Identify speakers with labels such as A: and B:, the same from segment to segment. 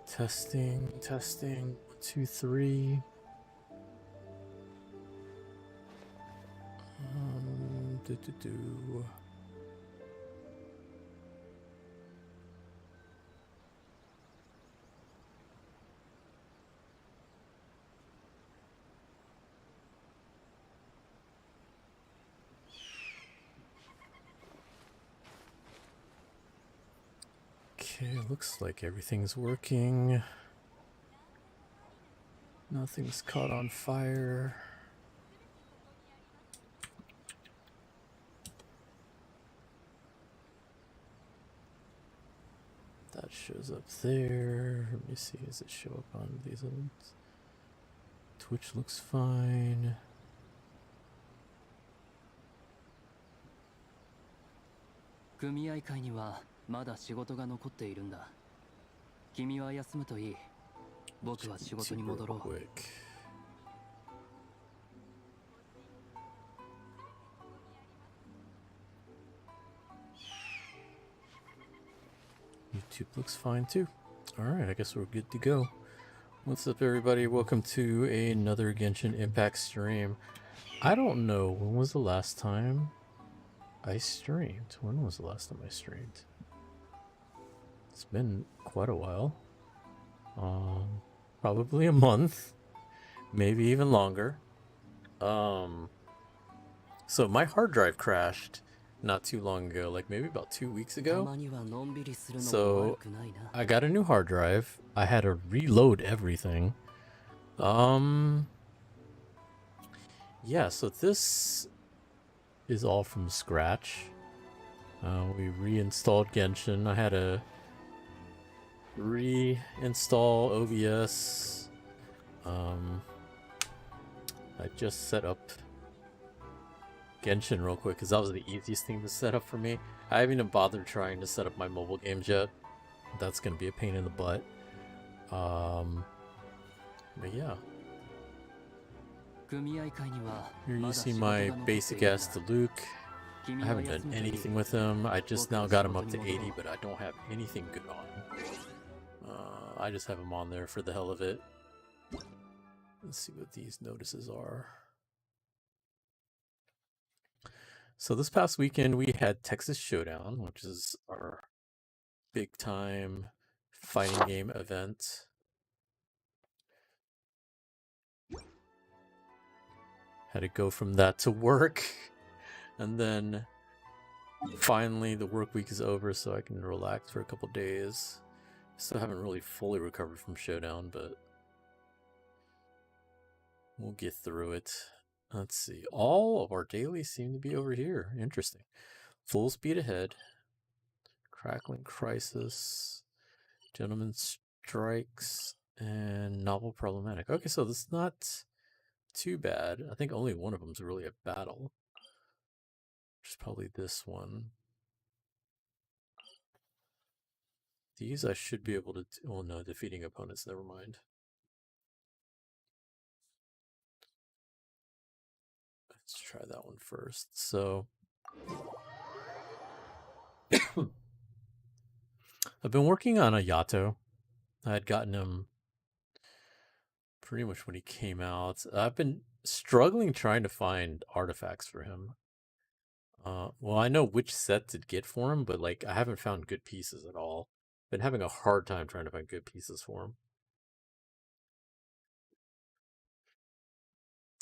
A: Testing, testing. 1, 2, 3. Do. Okay, looks like everything's working. Nothing's caught on fire. That shows up there. Let me see, does it show up on these ones? Twitch looks fine.
B: 組合会にはまだ仕事が残っているんだ。君は休むといい。僕は仕事に戻ろう。
A: YouTube looks fine too. Alright, I guess we're good to go. What's up, everybody? Welcome to another Genshin Impact stream. I don't know, when was the last time I streamed? When was the last time I streamed? It's been quite a while. Probably a month. Maybe even longer. So my hard drive crashed not too long ago, like maybe about 2 weeks ago. So I got a new hard drive. I had to reload everything. Yeah, so this is all from scratch. We reinstalled Genshin. I had to reinstall OBS. I just set up Genshin real quick because that was the easiest thing to set up for me. I haven't even bothered trying to set up my mobile games yet. That's gonna be a pain in the butt. But yeah. Here you see my basic ass to Luke. I haven't done anything with him. I just now got him up to 80, but I don't have anything good on him. I just have him on there for the hell of it. Let's see what these notices are. So this past weekend we had Texas Showdown, which is our big time fighting game event. Had to go from that to work, and then finally the work week is over, so I can relax for a couple days. Still haven't really fully recovered from Showdown, but we'll get through it. Let's see. All of our dailies seem to be over here. Interesting. Full speed ahead. Crackling Crisis. Gentleman Strikes. And Novel Problematic. Okay, so this is not too bad. I think only one of them is really a battle. Which is probably this one. These I should be able to... Oh no, defeating opponents. Never mind. Let's try that one first. So... I've been working on a Yato. I had gotten him pretty much when he came out. I've been struggling trying to find artifacts for him. Well, I know which set to get for him, but like I haven't found good pieces at all. Been having a hard time trying to find good pieces for him.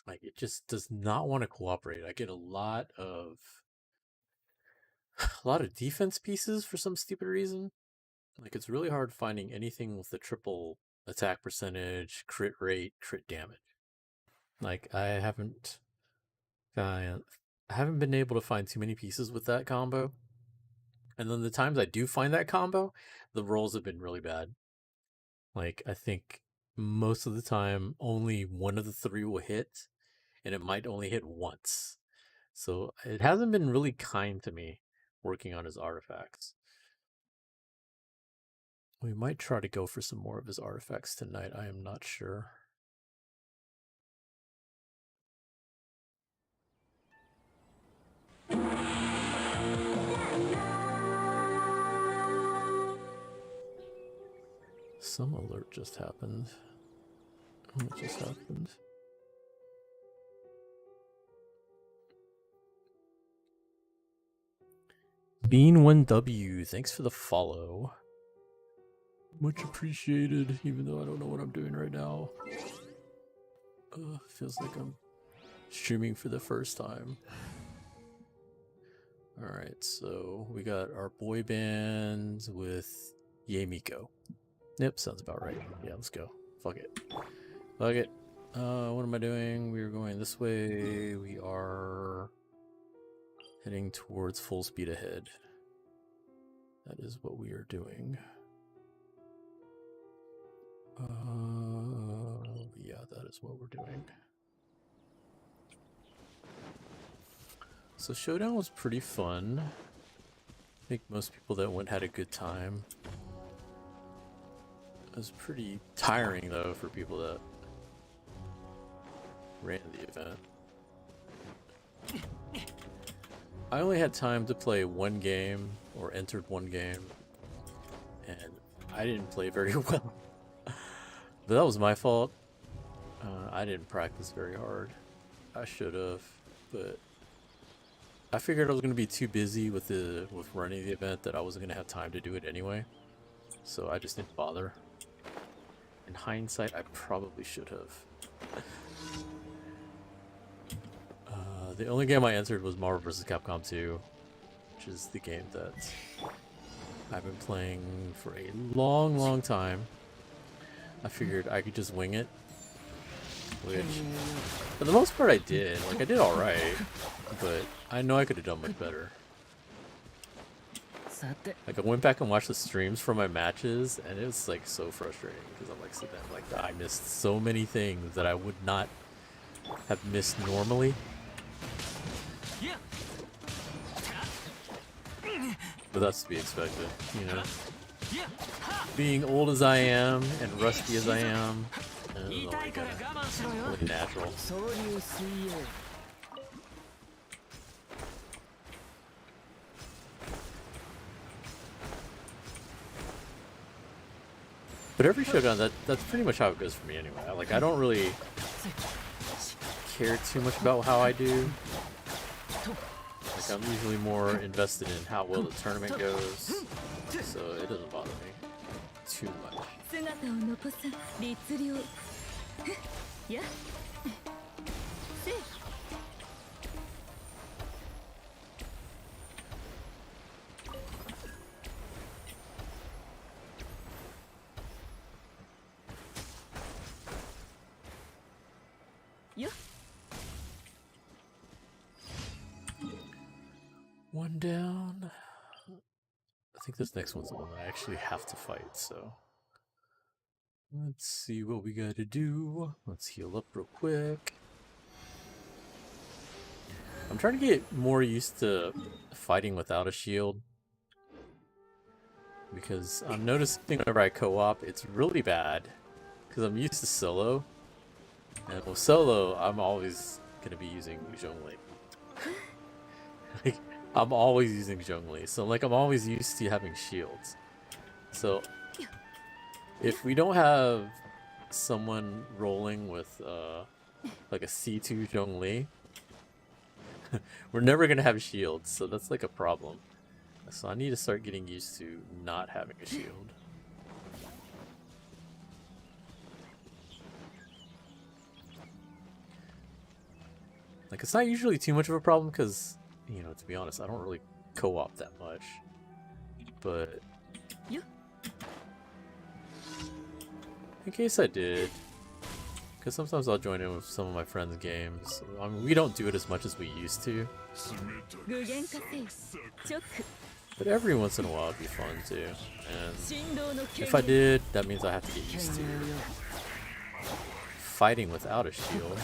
A: Like it just does not want to cooperate. I get a lot of defense pieces for some stupid reason. Like it's really hard finding anything with the triple attack percentage, crit rate, crit damage. Like I haven't been able to find too many pieces with that combo. And then the times I do find that combo, the rolls have been really bad. Like I think most of the time only one of the three will hit, and it might only hit once. So it hasn't been really kind to me working on his artifacts. We might try to go for some more of his artifacts tonight. I am not sure. Some alert just happened. What just happened? Bean1W, thanks for the follow. Much appreciated, even though I don't know what I'm doing right now. Feels like I'm streaming for the first time. Alright, so we got our boy band with Yamiko. Yep, sounds about right. Yeah, let's go. Fuck it. Fuck it. What am I doing? We're going this way. We are heading towards full speed ahead. That is what we are doing. Yeah, that is what we're doing. So Showdown was pretty fun. I think most people that went had a good time. It was pretty tiring though for people that ran the event. I only had time to play one game, or entered one game, and I didn't play very well. But that was my fault. I didn't practice very hard. I should have, but I figured I was going to be too busy with running the event that I wasn't going to have time to do it anyway. So I just didn't bother. In hindsight, I probably should have. The only game I entered was Marvel vs. Capcom 2, which is the game that I've been playing for a long, long time. I figured I could just wing it, which, for the most part, I did. Like, I did alright, but I know I could have done much better. Like, I went back and watched the streams from my matches, and it was, like, so frustrating, because I'm, like, sitting there, like, I missed so many things that I would not have missed normally. But that's to be expected, you know. Being old as I am, and rusty as I am, it's only natural. But every showdown, that's pretty much how it goes for me anyway. Like, I don't really care too much about how I do. Like, I'm usually more invested in how well the tournament goes, so it doesn't bother me too much. One down. I think this next one's the one I actually have to fight, so let's see what we gotta do. Let's heal up real quick. I'm trying to get more used to fighting without a shield, because I'm noticing whenever I co-op, it's really bad, because I'm used to solo, and with solo, I'm always gonna be using Zhongli. Like, I'm always using Zhongli, so like I'm always used to having shields. So if we don't have someone rolling with like a C2 Zhongli, we're never gonna have shields, so that's like a problem. So I need to start getting used to not having a shield. Like, it's not usually too much of a problem because, you know, to be honest, I don't really co-op that much. But in case I did, because sometimes I'll join in with some of my friends' games. I mean, we don't do it as much as we used to. But every once in a while it'd be fun too. And if I did, that means I have to get used to fighting without a shield.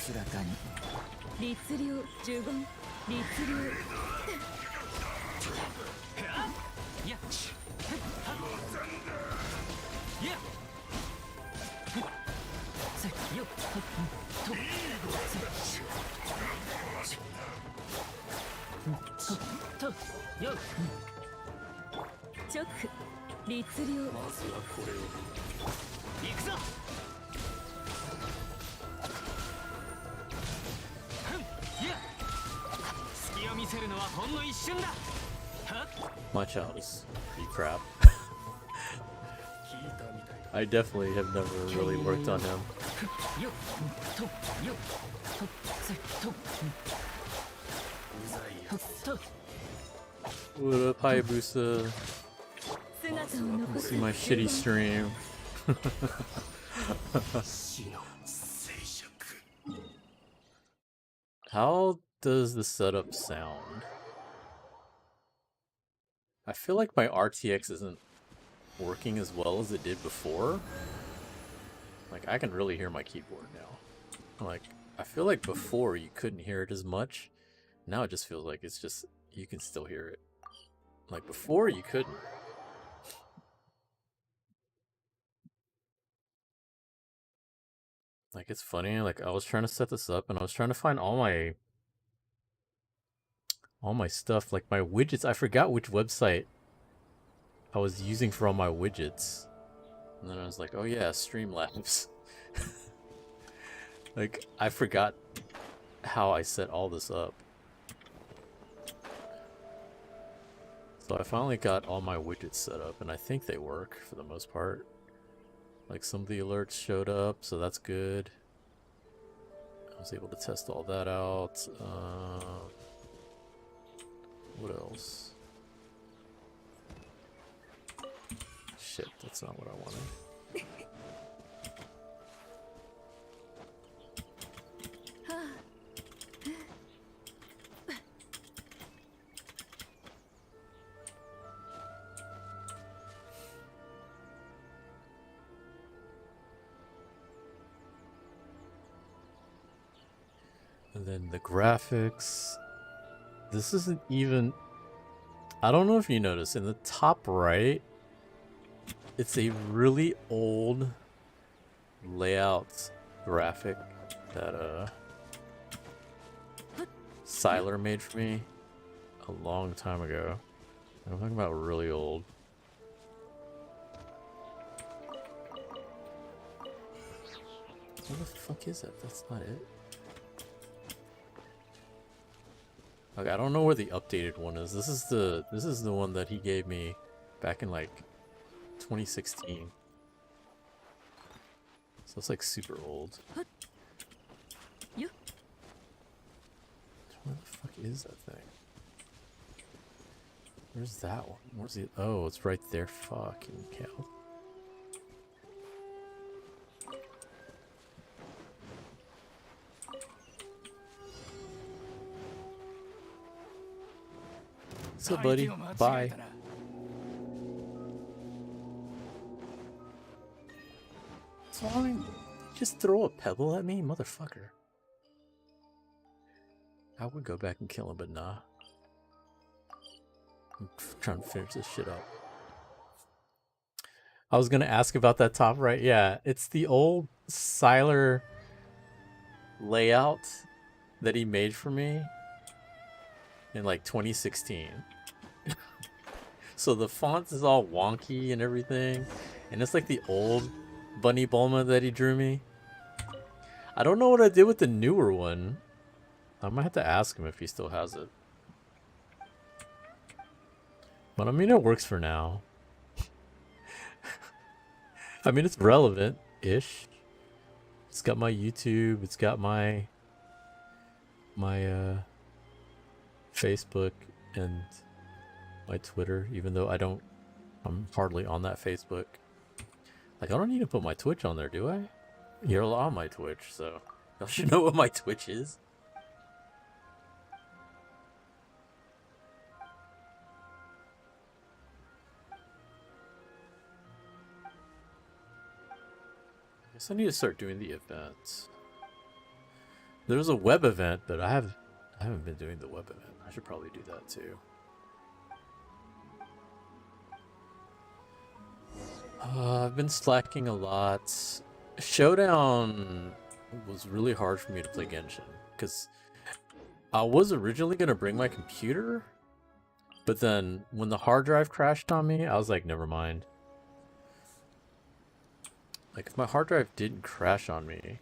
B: 安らかに。
C: 律令呪言律令
B: やっやっせよっととよっ
C: 直律令
A: まずはこれを。
B: 行くぞ。やっ隙を見せるのはほんの一瞬だ。はっ
A: My child is pretty crap. I definitely have never really worked on him.
B: よっとよっとせとと
A: What up, Hayabusa?
C: 姿を残
A: See
C: す
A: my shitty stream. How does the setup sound? I feel like my RTX isn't working as well as it did before. Like, I can really hear my keyboard now. Like, I feel like before you couldn't hear it as much. Now it just feels like it's just, you can still hear it. Like, before you couldn't. Like, it's funny, like, I was trying to set this up and I was trying to find all my stuff, like my widgets. I forgot which website I was using for all my widgets. And then I was like, oh yeah, Streamlabs. Like, I forgot how I set all this up. So I finally got all my widgets set up, and I think they work for the most part. Like, some of the alerts showed up, so that's good. I was able to test all that out. What else? Shit, that's not what I wanted. And then the graphics. This isn't even... I don't know if you notice, in the top right, it's a really old layout graphic that Siler made for me a long time ago. I'm talking about really old. What the fuck is that? That's not it. Okay, I don't know where the updated one is. This is the one that he gave me back in like 2016. So it's like super old.
C: Yeah.
A: Where the fuck is that thing? Where's that one? Where's the... Oh, it's right there. Fucking hell. What's up, buddy? Bye. So, I mean, just throw a pebble at me? Motherfucker. I would go back and kill him, but nah. I'm trying to finish this shit up. I was gonna ask about that top right. Yeah, it's the old Siler layout that he made for me in like 2016. So the font is all wonky and everything, and it's like the old Bunny Bulma that he drew me. I don't know what I did with the newer one. I might have to ask him if he still has it. But I mean, it works for now. I mean, it's relevant-ish. It's got my YouTube. It's got my Facebook and my Twitter, even though I'm hardly on that Facebook. Like, I don't need to put my Twitch on there, do I? You're on my Twitch, so y'all should know what my Twitch is. I guess I need to start doing the events. There's a web event, but I haven't been doing the web event. I should probably do that too. I've been slacking a lot. Showdown was really hard for me to play Genshin because I was originally gonna bring my computer, but then when the hard drive crashed on me, I was like, never mind. Like if my hard drive didn't crash on me,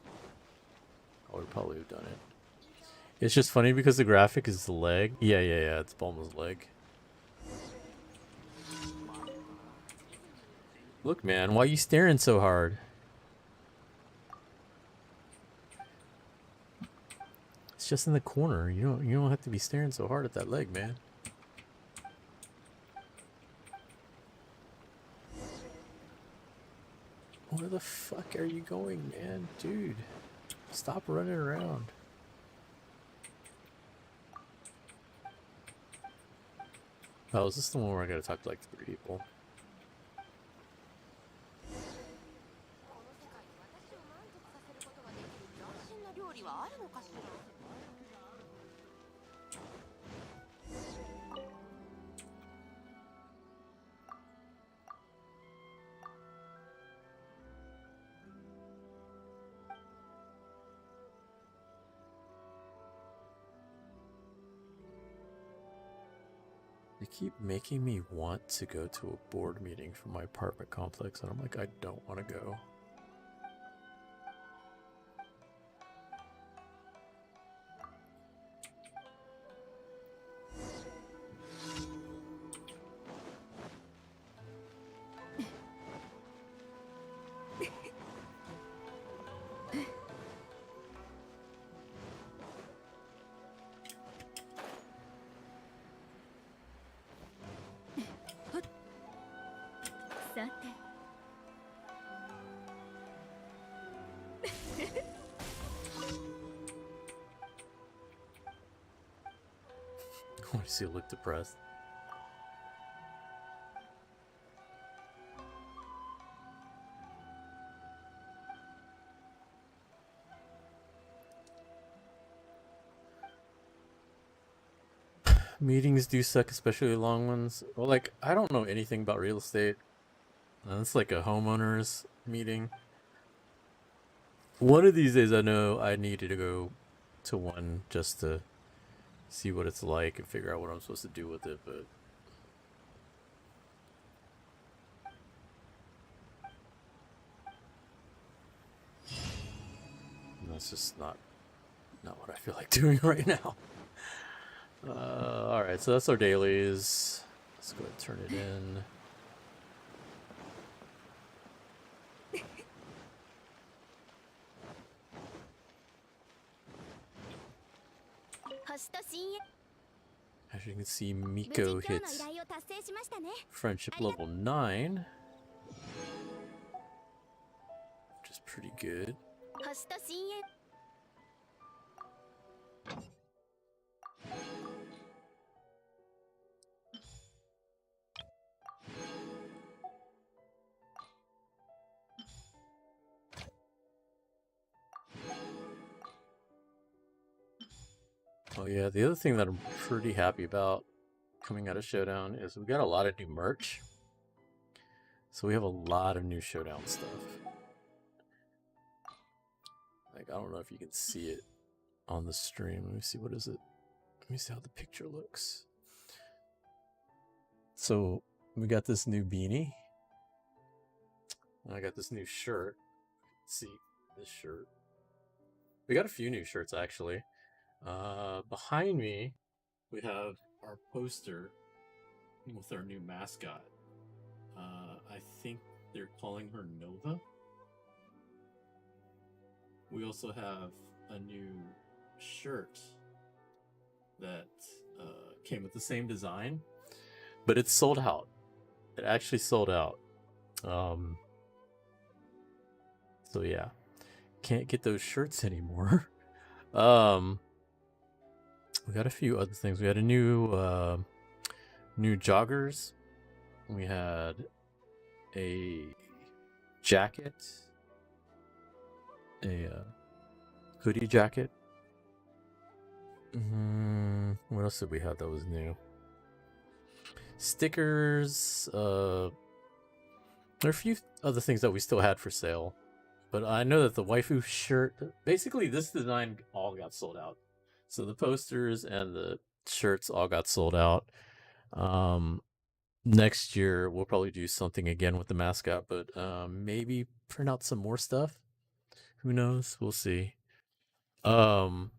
A: I would probably have done it. It's just funny because the graphic is the leg. Yeah, it's Bulma's leg. Look, man, why are you staring so hard? It's just in the corner. You don't have to be staring so hard at that leg, man. Where the fuck are you going, man? Dude, stop running around. Oh, is this the one where I gotta talk to like 3 people? They keep making me want to go to a board meeting for my apartment complex, and I'm like, I don't want to go. Why does he look depressed? Meetings do suck, especially long ones. Well, like, I don't know anything about real estate. It's like a homeowners meeting. One of these days I know I needed to go to one just to see what it's like and figure out what I'm supposed to do with it, but that's just not what I feel like doing right now. Alright, so that's our dailies. Let's go ahead and turn it in. As you can see, Miko hits friendship level 9, which is pretty good. Oh yeah, the other thing that I'm pretty happy about coming out of Showdown is we got a lot of new merch. So we have a lot of new Showdown stuff. Like, I don't know if you can see it on the stream. Let me see, what is it? Let me see how the picture looks. So we got this new beanie. And I got this new shirt. Let's see this shirt. We got a few new shirts actually. Behind me, we have our poster with our new mascot. I think they're calling her Nova. We also have a new shirt that came with the same design, but it's sold out. It actually sold out. So yeah, can't get those shirts anymore. We got a few other things. We had a new new joggers. We had a jacket, a hoodie jacket, What else did we have that was new? Stickers. There are a few other things that we still had for sale, but I know that the waifu shirt, basically this design all got sold out. So the posters and the shirts all got sold out. Next year we'll probably do something again with the mascot, but maybe print out some more stuff. Who knows? We'll see. Another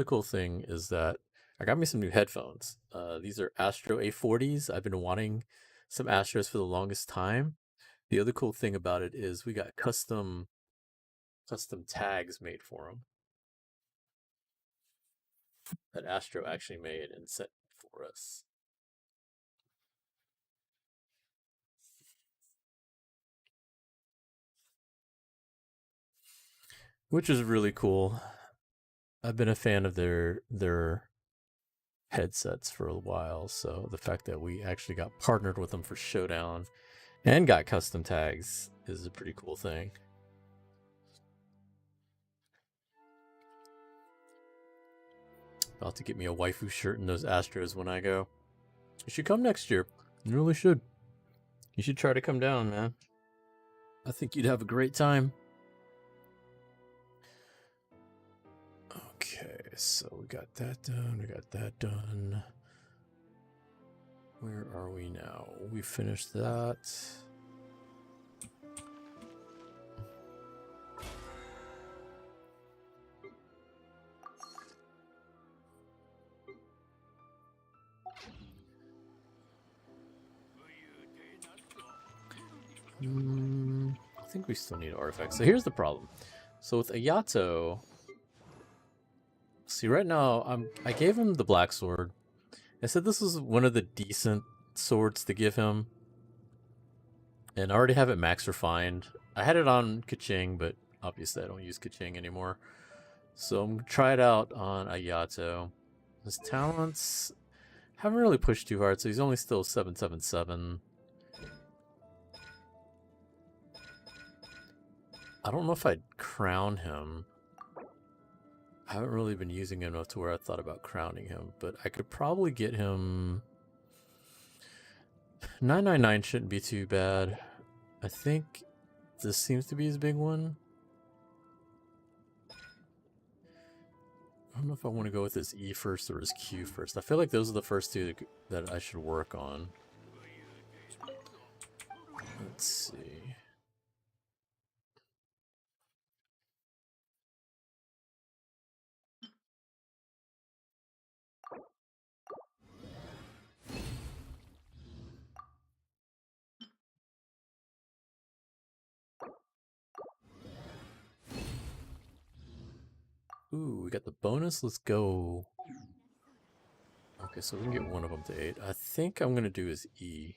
A: cool thing is that I got me some new headphones. These are Astro A40s. I've been wanting some Astros for the longest time. The other cool thing about it is we got custom tags made for them that Astro actually made and sent for us. Which is really cool. I've been a fan of their headsets for a while, so the fact that we actually got partnered with them for Showdown and got custom tags is a pretty cool thing. About to get me a waifu shirt and those Astros when I go. You should come next year. You really should. You should try to come down, man. I think you'd have a great time. Okay, so we got that done. We got that done. Where are we now? We finished that. I think we still need artifacts. So here's the problem. So with Ayato, see right now I gave him the black sword. I said this was one of the decent swords to give him. And I already have it max refined. I had it on Kaching, but obviously I don't use Kaching anymore. So I'm gonna try it out on Ayato. His talents haven't really pushed too hard, so he's only still 777. I don't know if I'd crown him. I haven't really been using him enough to where I thought about crowning him, but I could probably get him... 999 shouldn't be too bad. I think this seems to be his big one. I don't know if I want to go with his E first or his Q first. I feel like those are the first two that I should work on. Let's see. Ooh, we got the bonus. Let's go. Okay, so we can get one of them to 8. I think I'm going to do his E.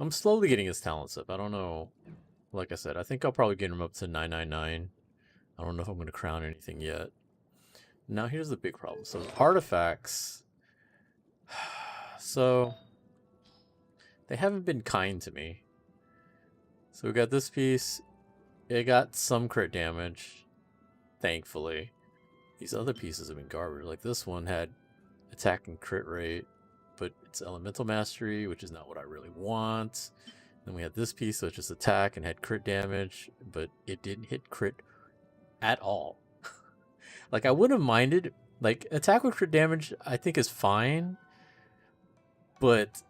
A: I'm slowly getting his talents up. I don't know. Like I said, I think I'll probably get him up to 999. I don't know if I'm going to crown anything yet. Now here's the big problem. So artifacts. So they haven't been kind to me. So we got this piece. It got some crit damage, thankfully. These other pieces have been garbage. Like this one had attack and crit rate, but it's elemental mastery, which is not what I really want. Then we had this piece, which is attack and had crit damage, but it didn't hit crit at all. Like I wouldn't have minded. Like attack with crit damage, I think is fine, but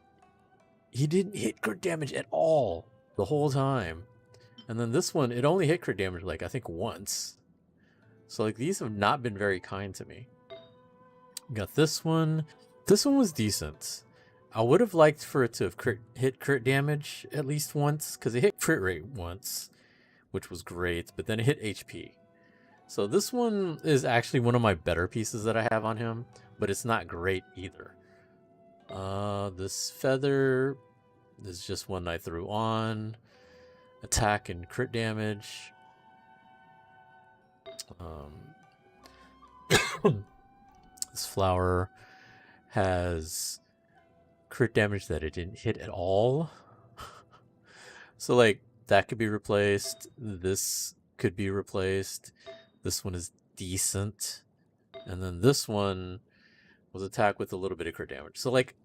A: he didn't hit crit damage at all the whole time. And then this one, it only hit crit damage like I think once. So like these have not been very kind to me. Got this one. This one was decent. I would have liked for it to have hit crit damage at least once, because it hit crit rate once, which was great, but then it hit HP. So this one is actually one of my better pieces that I have on him, but it's not great either. This feather is just one I threw on. Attack and crit damage. This flower has crit damage that it didn't hit at all. So like that could be replaced. This could be replaced. This one is decent. And then this one was attack with a little bit of crit damage. So like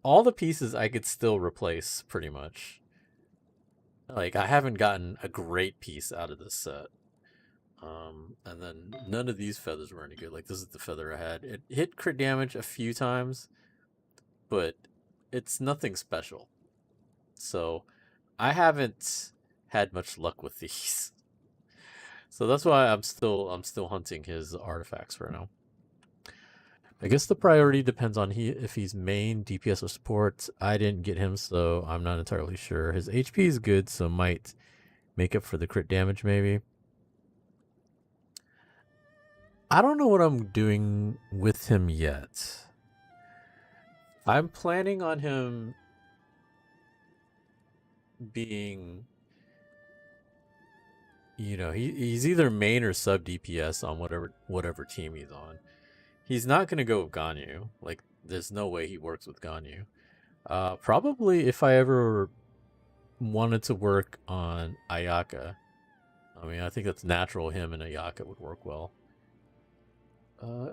A: all the pieces I could still replace pretty much. Like I haven't gotten a great piece out of this set. And then none of these feathers were any good. Like this is the feather I had. It hit crit damage a few times, but it's nothing special. So I haven't had much luck with these. So that's why I'm still hunting his artifacts right now. I guess the priority depends on if he's main DPS or support. I didn't get him, so I'm not entirely sure. His HP is good, so might make up for the crit damage maybe. I don't know what I'm doing with him yet. I'm planning on him being, you know, he's either main or sub DPS on whatever team he's on. He's not going to go with Ganyu. Like, there's no way he works with Ganyu. Probably if I ever wanted to work on Ayaka. I mean, I think that's natural. Him and Ayaka would work well.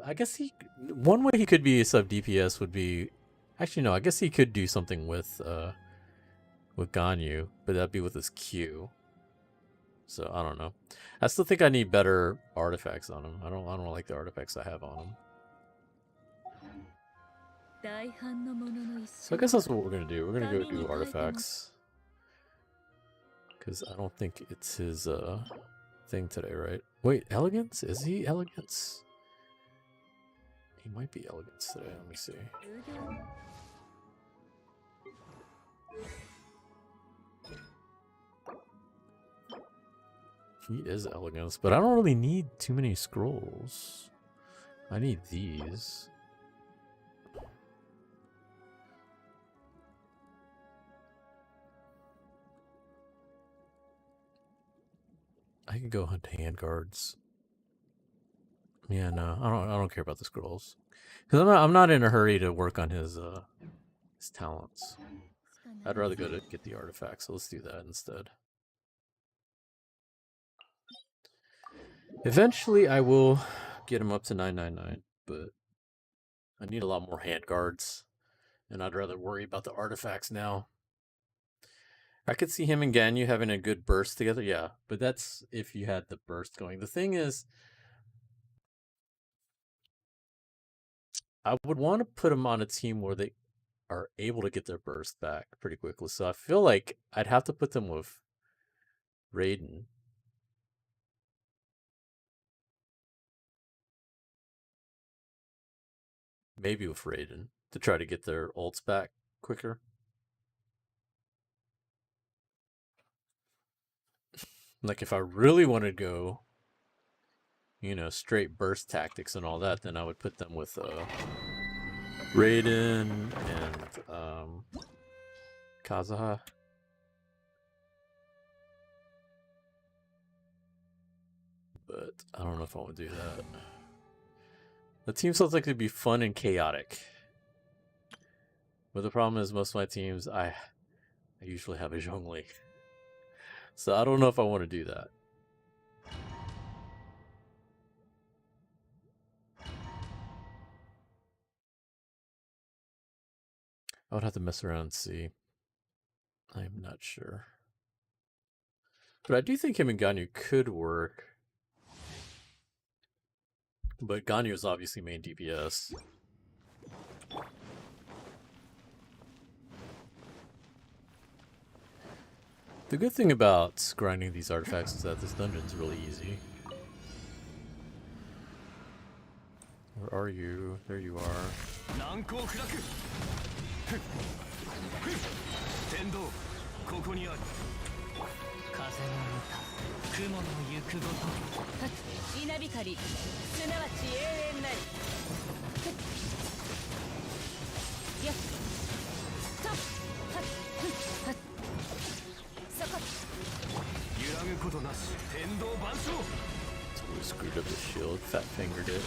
A: I guess one way he could be a sub DPS would be, actually no, I guess he could do something with Ganyu, but that'd be with his Q. So I don't know. I still think I need better artifacts on him. I don't like the artifacts I have on him. So I guess that's what we're gonna do. We're gonna go do artifacts. Because I don't think it's his thing today, right? Wait, elegance? Is he elegance? He might be elegance today. Let me see. He is elegance, but I don't really need too many scrolls. I need these. I can go hunt handguards. Yeah, no, I don't care about the scrolls, because I'm not in a hurry to work on his talents. I'd rather go to get the artifacts. So let's do that instead. Eventually, I will get him up to 999, but I need a lot more handguards, and I'd rather worry about the artifacts now. I could see him and Ganyu having a good burst together, yeah, but that's if you had the burst going. The thing is, I would want to put them on a team where they are able to get their burst back pretty quickly. So I feel like I'd have to put them with Raiden. Maybe with Raiden to try to get their ults back quicker. Like if I really want to go, you know, straight burst tactics and all that, then I would put them with Raiden and Kazuha. But I don't know if I want to do that. The team sounds like it'd be fun and chaotic. But the problem is most of my teams, I usually have a Zhongli. So I don't know if I want to do that. I would have to mess around and see. I'm not sure. But I do think him and Ganyu could work. But Ganyu is obviously main DPS. The good thing about grinding these artifacts is that this dungeon is really easy. Where are you? There you are. Totally screwed up the shield. Fat fingered it.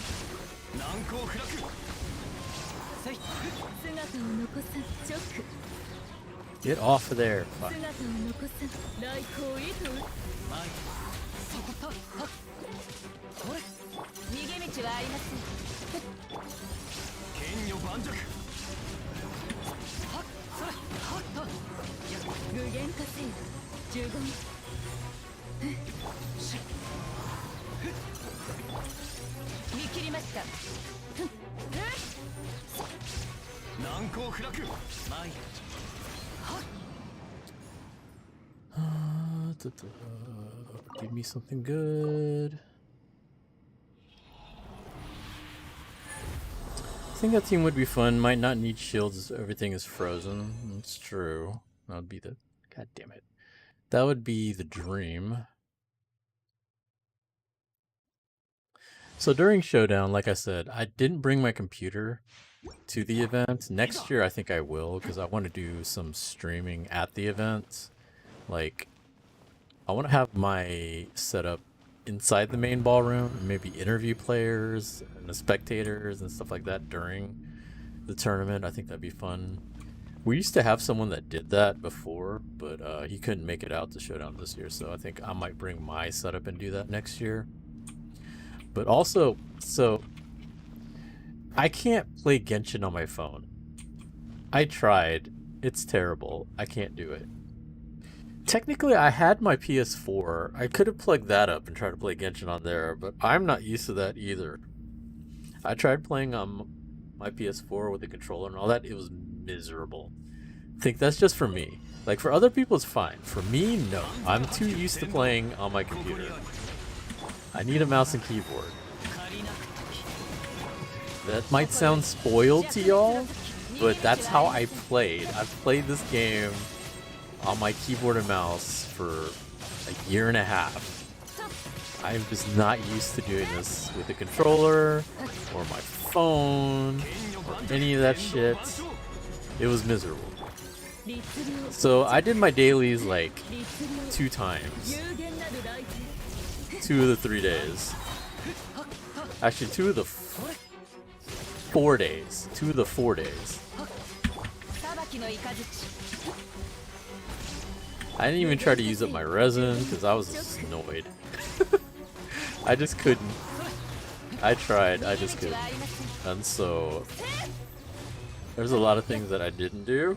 A: Get off of there. Fuck.
C: 姿を残さん来光へと
B: 前そこはっそれ
C: 逃げ道はありません
B: 剣女盤石はっそれはっ
C: 具現化せよ15見切りました
B: 難攻不落前はっ
A: Give me something good. I think that team would be fun. Might not need shields. Everything is frozen. That's true. That would be the... God damn it. That would be the dream. So during Showdown, like I said, I didn't bring my computer to the event. Next year, I think I will, because I want to do some streaming at the event. Like, I want to have my setup inside the main ballroom, and maybe interview players and the spectators and stuff like that during the tournament. I think that'd be fun. We used to have someone that did that before, but he couldn't make it out to Showdown this year, so I think I might bring my setup and do that next year. But also, so I can't play Genshin on my phone. I tried. It's terrible. I can't do it. Technically, I had my PS4. I could have plugged that up and tried to play Genshin on there, but I'm not used to that either. I tried playing on my PS4 with the controller and all that. It was miserable. I think that's just for me. Like, for other people, it's fine. For me, no. I'm too used to playing on my computer. I need a mouse and keyboard. That might sound spoiled to y'all, but that's how I played. I've played this game on my keyboard and mouse for a year and a half. I'm just not used to doing this with a controller or my phone or any of that shit. It was miserable. So I did my dailies like 2 times. 2 of the 3 days. Actually, 2 of the 4 days. 2 of the 4 days. I didn't even try to use up my resin because I was just annoyed. I just couldn't. I tried, I just couldn't. And so there's a lot of things that I didn't do.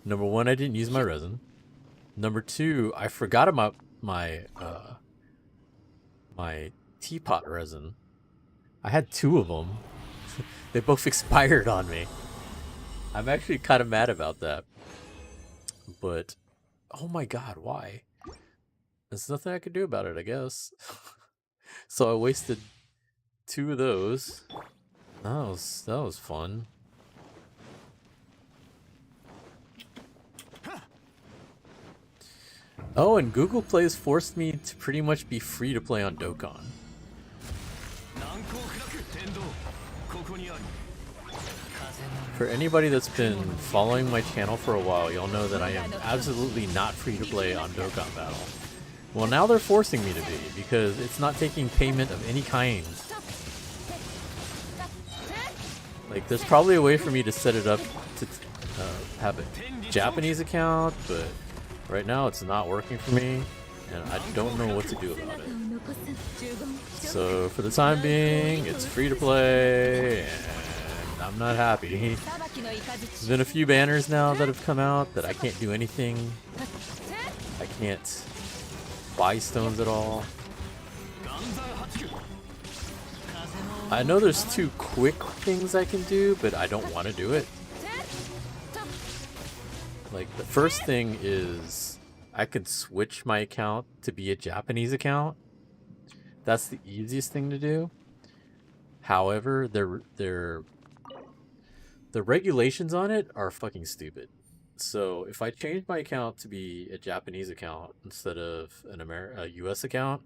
A: Number 1, I didn't use my resin. Number 2, I forgot about my my teapot resin. I had 2 of them. They both expired on me. I'm actually kind of mad about that. But, oh my god, why? There's nothing I could do about it, I guess. So I wasted 2 of those. That was fun. Oh, and Google Play's forced me to pretty much be free to play on Dokkan. For anybody that's been following my channel for a while, you'll know that I am absolutely not free to play on Dokkan Battle. Well, now they're forcing me to be, because it's not taking payment of any kind. Like, there's probably a way for me to set it up to have a Japanese account, but right now it's not working for me, and I don't know what to do about it. So, for the time being, it's free to play, and I'm not happy. There's been a few banners now that have come out that I can't do anything. I can't buy stones at all. I know there's 2 quick things I can do, but I don't want to do it. Like, the first thing is I could switch my account to be a Japanese account. That's the easiest thing to do. However, the regulations on it are fucking stupid. So if I change my account to be a Japanese account instead of a US account,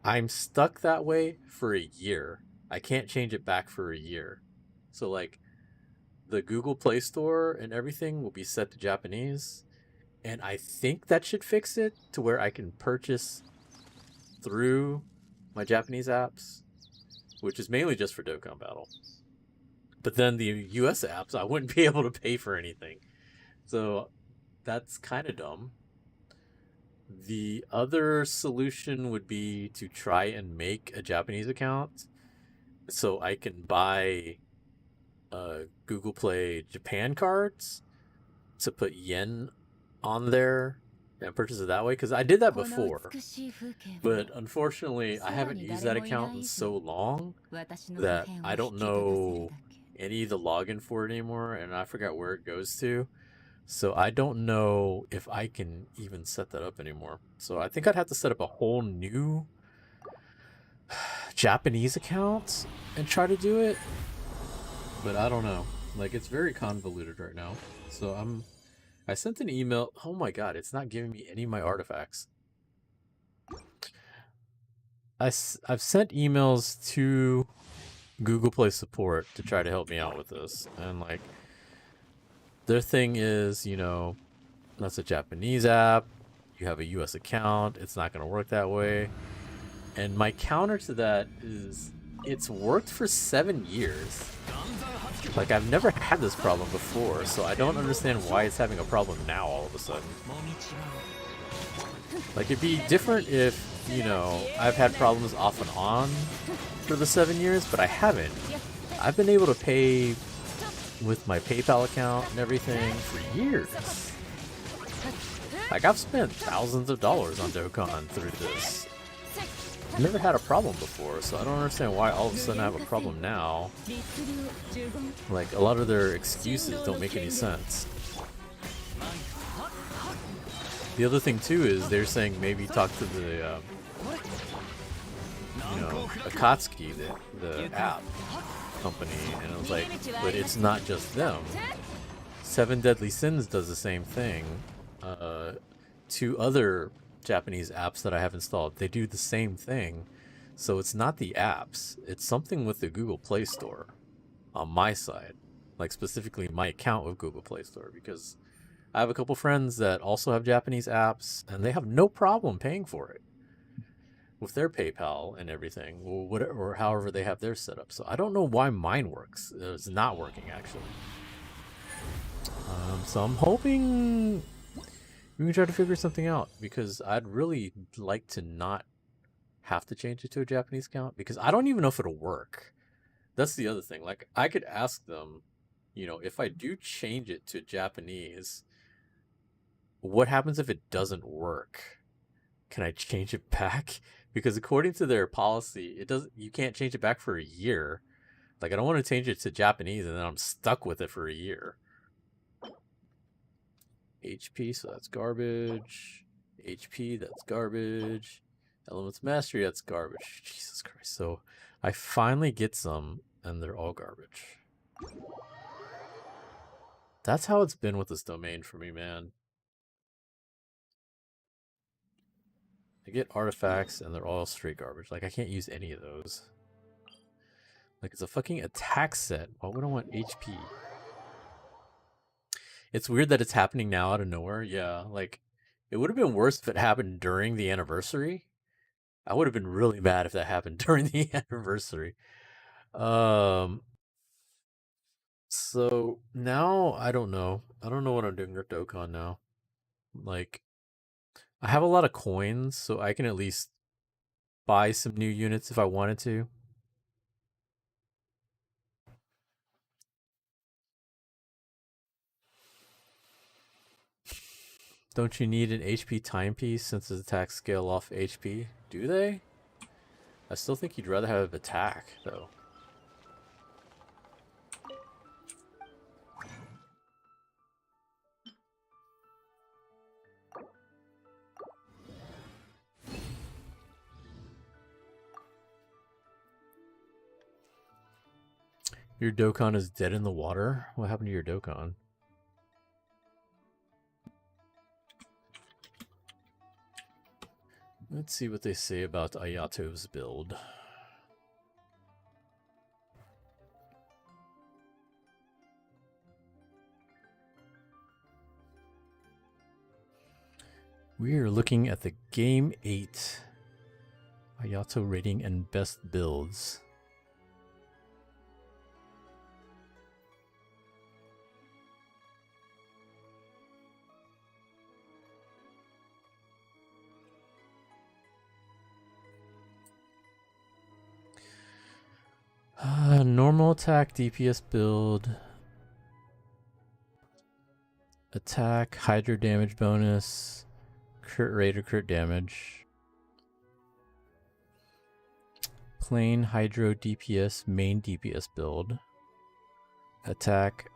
A: I'm stuck that way for a year. I can't change it back for a year. So like, the Google Play Store and everything will be set to Japanese, and I think that should fix it to where I can purchase through my Japanese apps, which is mainly just for Dokkan Battle. But then the US apps, I wouldn't be able to pay for anything. So that's kind of dumb. The other solution would be to try and make a Japanese account so I can buy Google Play Japan cards to put yen on there and purchase it that way. Because I did that before. But unfortunately, I haven't used that account in so long that I don't know any of the login for it anymore, and I forgot where it goes to. So I don't know if I can even set that up anymore. So I think I'd have to set up a whole new Japanese account and try to do it. But I don't know. Like, it's very convoluted right now. So I sent an email. Oh my god, it's not giving me any of my artifacts. I've sent emails to Google Play support to try to help me out with this. And like, their thing is, you know, that's a Japanese app. You have a US account. It's not going to work that way. And my counter to that is it's worked for 7 years. Like, I've never had this problem before, so I don't understand why it's having a problem now all of a sudden. Like, it'd be different if, you know, I've had problems off and on for the 7 years, but I haven't. I've been able to pay with my PayPal account and everything for years. Like, I've spent thousands of dollars on Dokkan through this. I've never had a problem before, so I don't understand why all of a sudden I have a problem now. Like, a lot of their excuses don't make any sense. The other thing too is they're saying maybe talk to the, you know, Akatsuki, the app company, and I was like, but it's not just them. Seven Deadly Sins does the same thing. 2 other Japanese apps that I have installed, they do the same thing. So it's not the apps, it's something with the Google Play Store on my side, like specifically my account with Google Play Store, because I have a couple friends that also have Japanese apps and they have no problem paying for it with their PayPal and everything, or whatever, or however they have theirs set up. So I don't know why mine works. It's not working actually. So I'm hoping we can try to figure something out, because I'd really like to not have to change it to a Japanese account, because I don't even know if it'll work. That's the other thing. Like, I could ask them, you know, if I do change it to Japanese, what happens if it doesn't work? Can I change it back? Because according to their policy, it doesn't. You can't change it back for a year. Like, I don't want to change it to Japanese and then I'm stuck with it for a year. HP, so that's garbage. HP, that's garbage. Elements Mastery, that's garbage. Jesus Christ. So I finally get some, and they're all garbage. That's how it's been with this domain for me, man. I get artifacts, and they're all straight garbage. Like, I can't use any of those. Like, it's a fucking attack set. Why would I want HP? It's weird that it's happening now out of nowhere. Yeah, like, it would have been worse if it happened during the anniversary. I would have been really mad if that happened during the anniversary. So now I don't know. I don't know what I'm doing with Dokkan now. Like, I have a lot of coins, so I can at least buy some new units if I wanted to. Don't you need an HP timepiece since the attacks scale off HP? Do they? I still think you'd rather have attack, though. Your Dokkan is dead in the water? What happened to your Dokkan? Let's see what they say about Ayato's build. We are looking at the Game 8 Ayato rating and best builds. normal attack DPS build. Attack, hydro damage bonus, crit rate or crit damage. Plain hydro DPS main DPS build. Attack,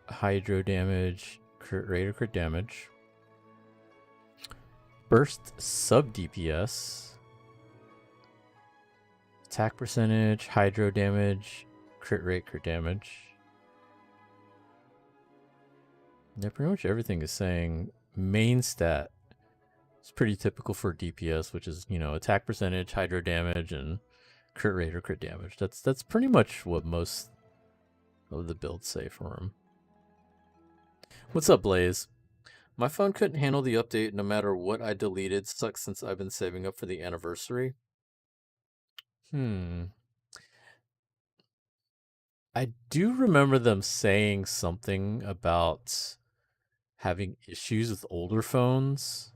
A: hydro damage, crit rate or crit damage. Burst sub DPS. Attack percentage, hydro damage, crit rate, crit damage. Yeah, pretty much everything is saying main stat. It's pretty typical for DPS, which is, you know, attack percentage, hydro damage, and crit rate or crit damage. That's pretty much what most of the builds say for him. What's up, Blaze? My phone couldn't handle the update no matter what I deleted. Sucks since I've been saving up for the anniversary. I do remember them saying something about having issues with older phones.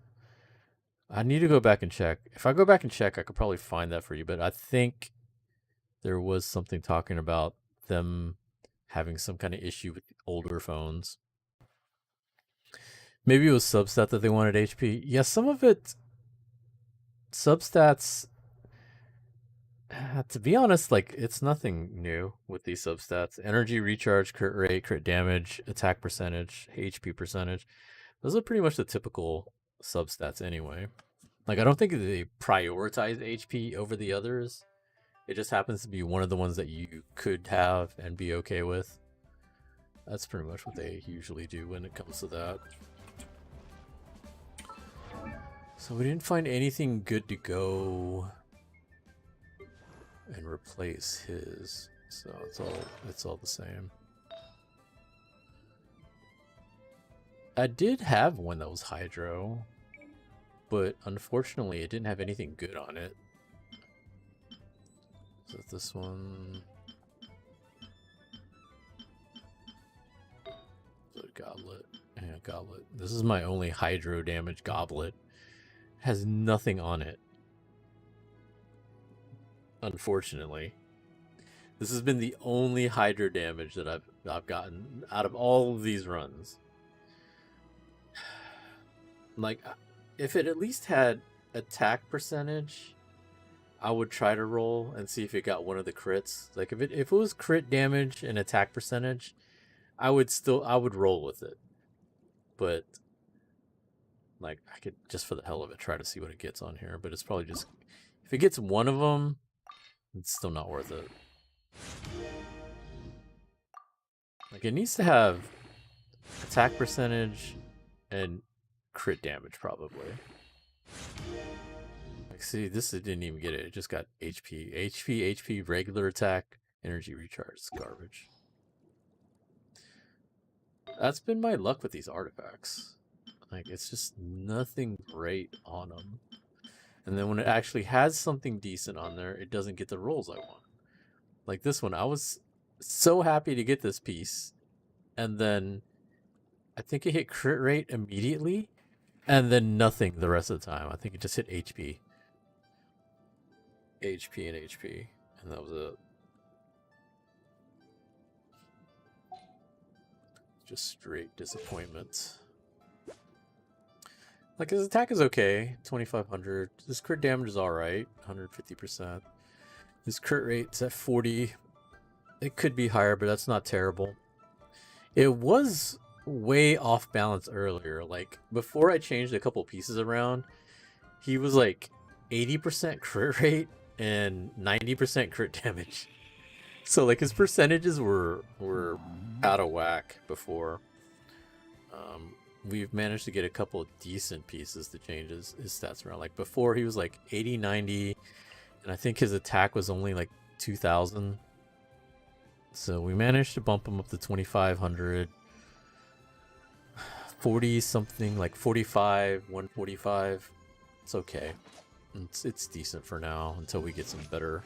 A: I need to go back and check. If I go back and check, I could probably find that for you, but I think there was something talking about them having some kind of issue with older phones. Maybe it was substat that they wanted HP. Yeah, some of it, substats, to be honest, like, it's nothing new with these substats. Energy recharge, crit rate, crit damage, attack percentage, HP percentage. Those are pretty much the typical substats anyway. Like, I don't think they prioritize HP over the others. It just happens to be one of the ones that you could have and be okay with. That's pretty much what they usually do when it comes to that. So we didn't find anything good to go and replace his. So it's all the same. I did have one that was hydro, but unfortunately it didn't have anything good on it. Is it this one? Is it goblet? Yeah, goblet. This is my only hydro damage goblet. Has nothing on it. Unfortunately. This has been the only hydro damage that I've gotten out of all of these runs. Like, if it at least had attack percentage, I would try to roll and see if it got one of the crits. Like, if it was crit damage and attack percentage, I would roll with it. But like, I could just for the hell of it try to see what it gets on here, but it's probably just, if it gets one of them, it's still not worth it. Like, it needs to have attack percentage and crit damage probably. Like, see, this didn't even get it. It just got HP, regular attack, energy recharge. It's garbage. That's been my luck with these artifacts. Like, it's just nothing great on them. And then when it actually has something decent on there, it doesn't get the rolls I want. Like this one, I was so happy to get this piece. And then I think it hit crit rate immediately. And then nothing the rest of the time. I think it just hit HP. HP and HP. And that was it. Just straight disappointment. Like, his attack is okay, 2500. His crit damage is alright, 150%. His crit rate's at 40. It could be higher, but that's not terrible. It was way off balance earlier. Like, before I changed a couple pieces around, he was like 80% crit rate and 90% crit damage. So, like, his percentages were out of whack before. We've managed to get a couple of decent pieces to change his stats around. Like, before he was like 80, 90, and I think his attack was only like 2000. So we managed to bump him up to 2500. 40 something, like 45, 145. It's okay. It's decent for now until we get some better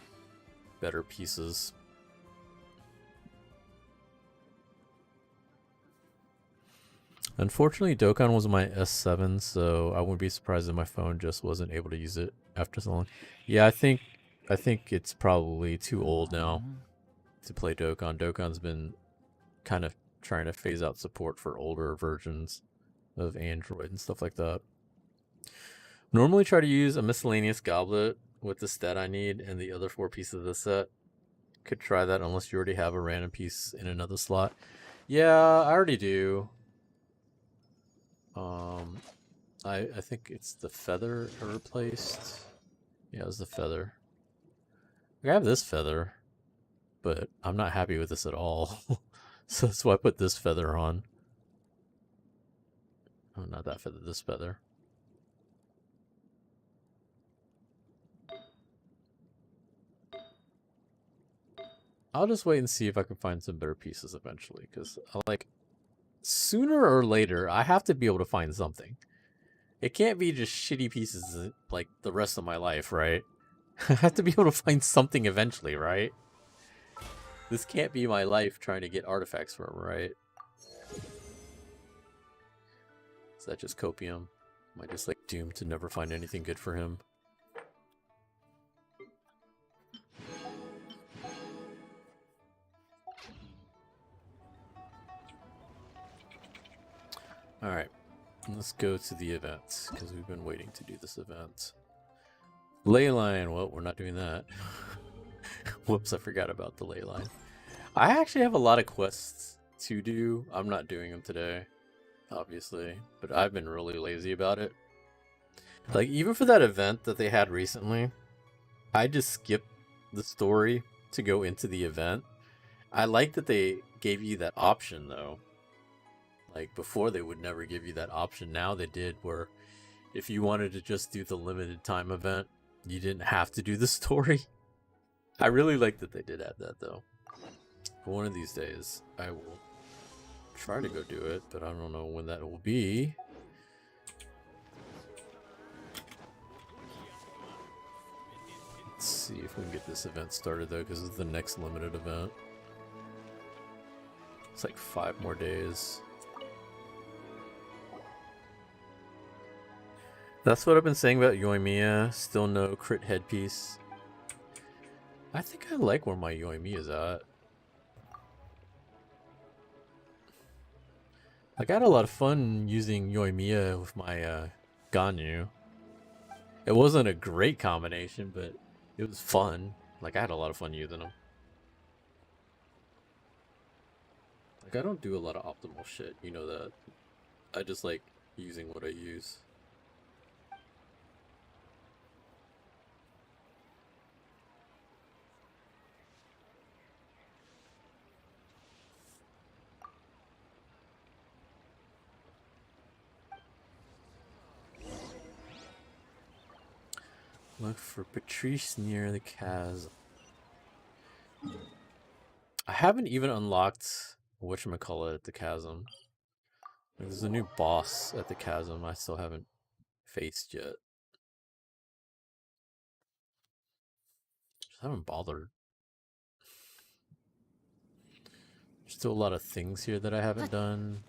A: pieces. Unfortunately, Dokkan was my S7, so I wouldn't be surprised if my phone just wasn't able to use it after so long. Yeah, I think it's probably too old now to play Dokkan. Dokkan's been kind of trying to phase out support for older versions of Android and stuff like that. Normally try to use a miscellaneous goblet with the stat I need and the other 4 pieces of the set. Could try that unless you already have a random piece in another slot. Yeah, I already do. I think it's the feather I replaced. Yeah, it was the feather. I have this feather, but I'm not happy with this at all. So that's why I put this feather on. Oh, not that feather, this feather. I'll just wait and see if I can find some better pieces eventually, because sooner or later, I have to be able to find something. It can't be just shitty pieces like the rest of my life, right? I have to be able to find something eventually, right? This can't be my life trying to get artifacts from him, right? Is that just copium? Am I just doomed to never find anything good for him? Alright, let's go to the event, because we've been waiting to do this event. Ley line, well, we're not doing that. Whoops, I forgot about the ley line. I actually have a lot of quests to do. I'm not doing them today, obviously, but I've been really lazy about it. Even for that event that they had recently, I just skipped the story to go into the event. I like that they gave you that option, though. Before, they would never give you that option. Now they did, where if you wanted to just do the limited time event, you didn't have to do the story. I really like that they did add that, though. One of these days, I will try to go do it, but I don't know when that will be. Let's see if we can get this event started, though, because it's the next limited event. It's 5 more days. That's what I've been saying about Yoimiya. Still no crit headpiece. I think I like where my Yoimiya is at. I got a lot of fun using Yoimiya with my Ganyu. It wasn't a great combination, but it was fun. I had a lot of fun using them. I don't do a lot of optimal shit, you know that. I just like using what I use. Look for Patrice near the chasm. I haven't even unlocked whatchamacallit at the chasm. There's a new boss at the chasm I still haven't faced yet. Just haven't bothered. There's still a lot of things here that I haven't done.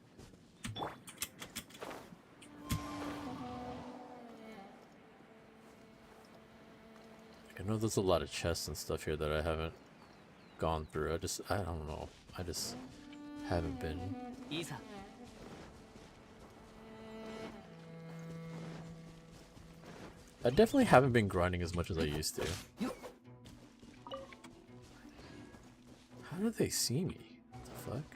A: I know there's a lot of chests and stuff here that I haven't gone through. I don't know. I just haven't been. I definitely haven't been grinding as much as I used to. How do they see me? What the fuck?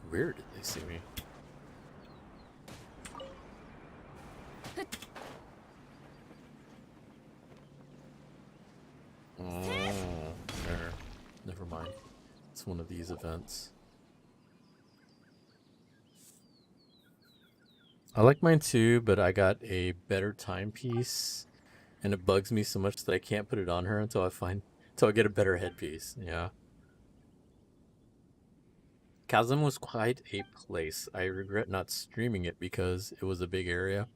A: Where did they see me? Oh, there. Never mind. It's one of these events. I like mine too, but I got a better timepiece, and it bugs me so much that I can't put it on her until I get a better headpiece. Yeah. Chasm was quite a place. I regret not streaming it because it was a big area.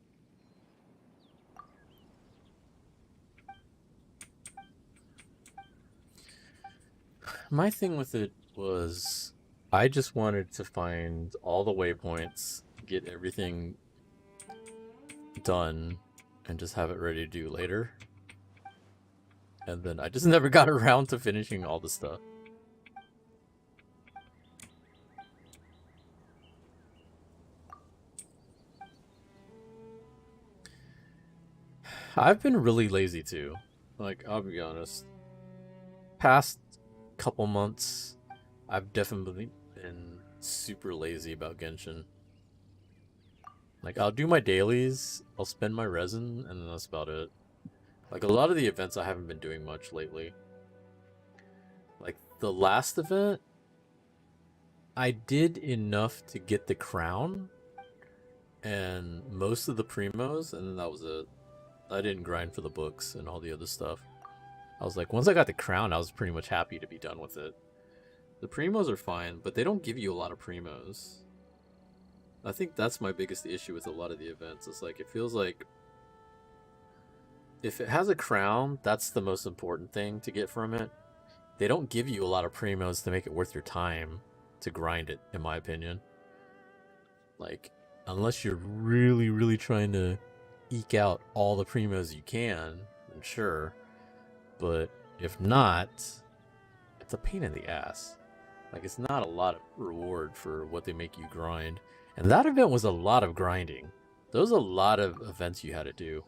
A: My thing with it was I just wanted to find all the waypoints get everything done and just have it ready to do later. And then I just never got around to finishing all the stuff. I've been really lazy too. Like, I'll be honest. Past couple months, I've definitely been super lazy about Genshin. Like, I'll do my dailies, I'll spend my resin, and then that's about it. Like, a lot of the events I haven't been doing much lately. Like, the last event, I did enough to get the crown and most of the primos, and then that was it. I didn't grind for the books and all the other stuff. I was like, once I got the crown, I was pretty much happy to be done with it. The primos are fine, but they don't give you a lot of primos. I think that's my biggest issue with a lot of the events. It's like, it feels like if it has a crown, that's the most important thing to get from it. They don't give you a lot of primos to make it worth your time to grind it, in my opinion. Like, unless you're really, really trying to eke out all the primos you can, then sure. But if not, it's a pain in the ass. Like, it's not a lot of reward for what they make you grind. And that event was a lot of grinding. There was a lot of events you had to do.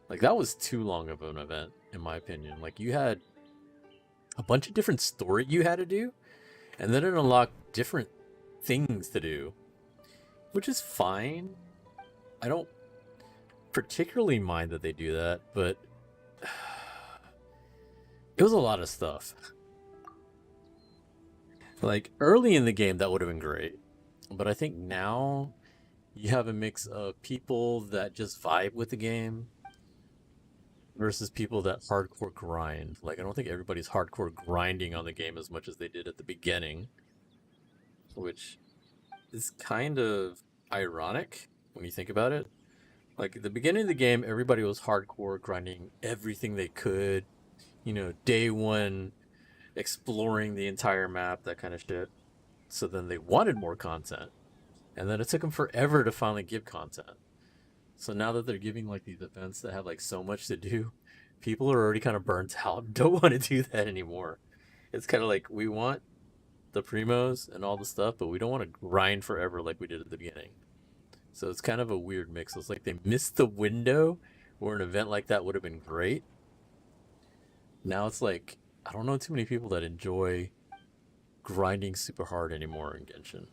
A: Like, that was too long of an event, in my opinion. Like, you had a bunch of different story you had to do, and then it unlocked different things to do, which is fine. I don't particularly mind that they do that, but it was a lot of stuff. Like, early in the game, that would have been great. But I think now you have a mix of people that just vibe with the game versus people that hardcore grind. Like, I don't think everybody's hardcore grinding on the game as much as they did at the beginning, which is kind of ironic when you think about it. Like, at the beginning of the game, everybody was hardcore grinding everything they could. You know, day one, exploring the entire map, that kind of shit. So then they wanted more content. And then it took them forever to finally give content. So now that they're giving like these events that have like so much to do, people are already kind of burnt out. Don't want to do that anymore. It's kind of like, we want the primos and all the stuff, but we don't want to grind forever like we did at the beginning. So it's kind of a weird mix. It's like they missed the window where an event like that would have been great. Now it's like, I don't know too many people that enjoy grinding super hard anymore in Genshin.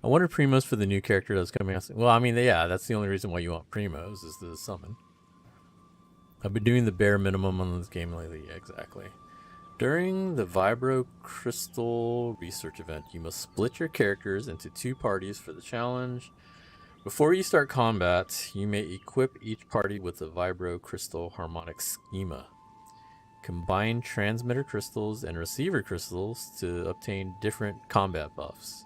A: I wanted primos for the new character that's coming out. Well, I mean, yeah, that's the only reason why you want primos is to summon. I've been doing the bare minimum on this game lately. Yeah, exactly. During the Vibro Crystal Research event, you must split your characters into 2 parties for the challenge. Before you start combat, you may equip each party with the Vibro Crystal Harmonic Schema. Combine transmitter crystals and receiver crystals to obtain different combat buffs.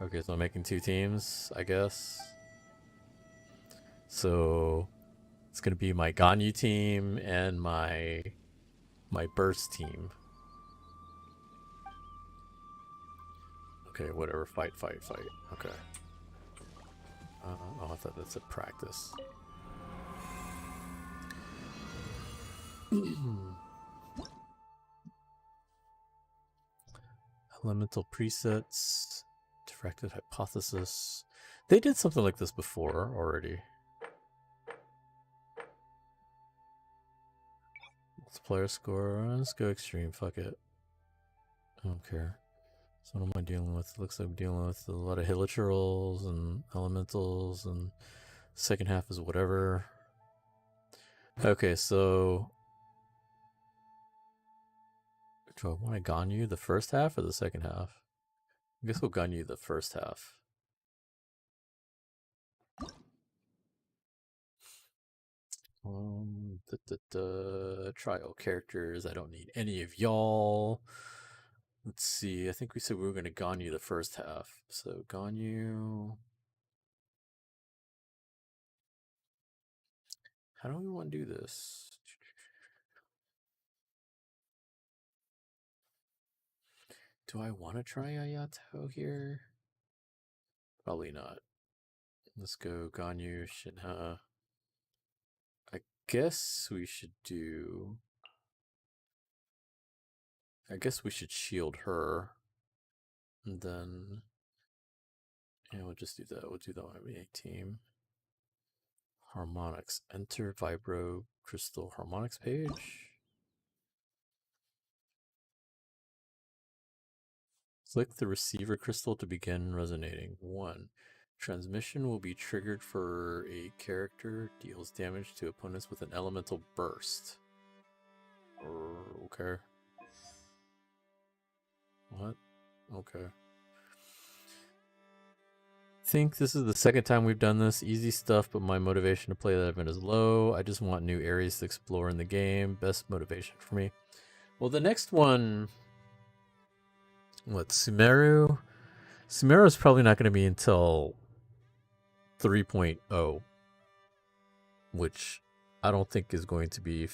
A: Okay, so I'm making 2 teams, I guess. So it's gonna be my Ganyu team and my burst team. Okay, whatever. Fight. Okay. Oh, I thought that's a practice. Elemental presets. Directed hypothesis. They did something like this before already. Multiplayer score. Let's go extreme. Fuck it. I don't care. So what am I dealing with? Looks like I'm dealing with a lot of hilichurls and elementals, and the second half is whatever. Okay, so do I want to Ganyu the first half or the second half? I guess we'll Ganyu the first half. Trial characters. I don't need any of y'all. Let's see. I think we said we were going to Ganyu the first half. So Ganyu. How do we want to do this? Do I want to try Ayato here? Probably not. Let's go Ganyu, Shinha. I guess we should do... I guess we should shield her. And then... Yeah, we'll just do that. We'll do the YBA team. Harmonics. Enter Vibro Crystal Harmonics page. Click the receiver crystal to begin resonating. 1. Transmission will be triggered for a character deals damage to opponents with an elemental burst. Okay. What? Okay. Think this is the second time we've done this. Easy stuff, but my motivation to play that event is low. I just want new areas to explore in the game. Best motivation for me. Well, the next one... What, Sumeru? Sumeru is probably not going to be until 3.0, which I don't think is going to be...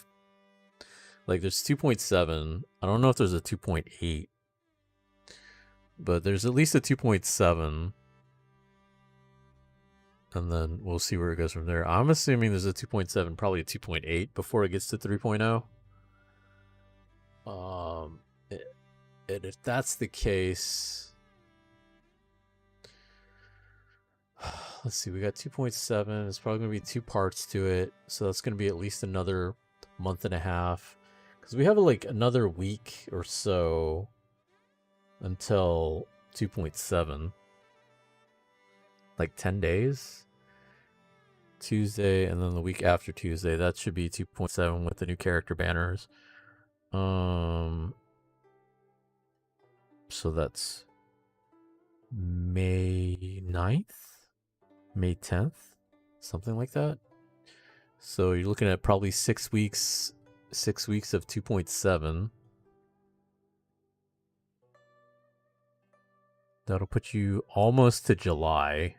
A: Like, there's 2.7. I don't know if there's a 2.8, but there's at least a 2.7. And then we'll see where it goes from there. I'm assuming there's a 2.7, probably a 2.8 before it gets to 3.0. And if that's the case, let's see, we got 2.7. It's probably going to be 2 parts to it. So that's going to be at least another month and a half. Because we have like another week or so until 2.7. Like 10 days. Tuesday, and then the week after Tuesday. That should be 2.7 with the new character banners. So that's May 9th? May 10th? Something like that. So you're looking at probably 6 weeks. 6 weeks of 2.7. That'll put you almost to July.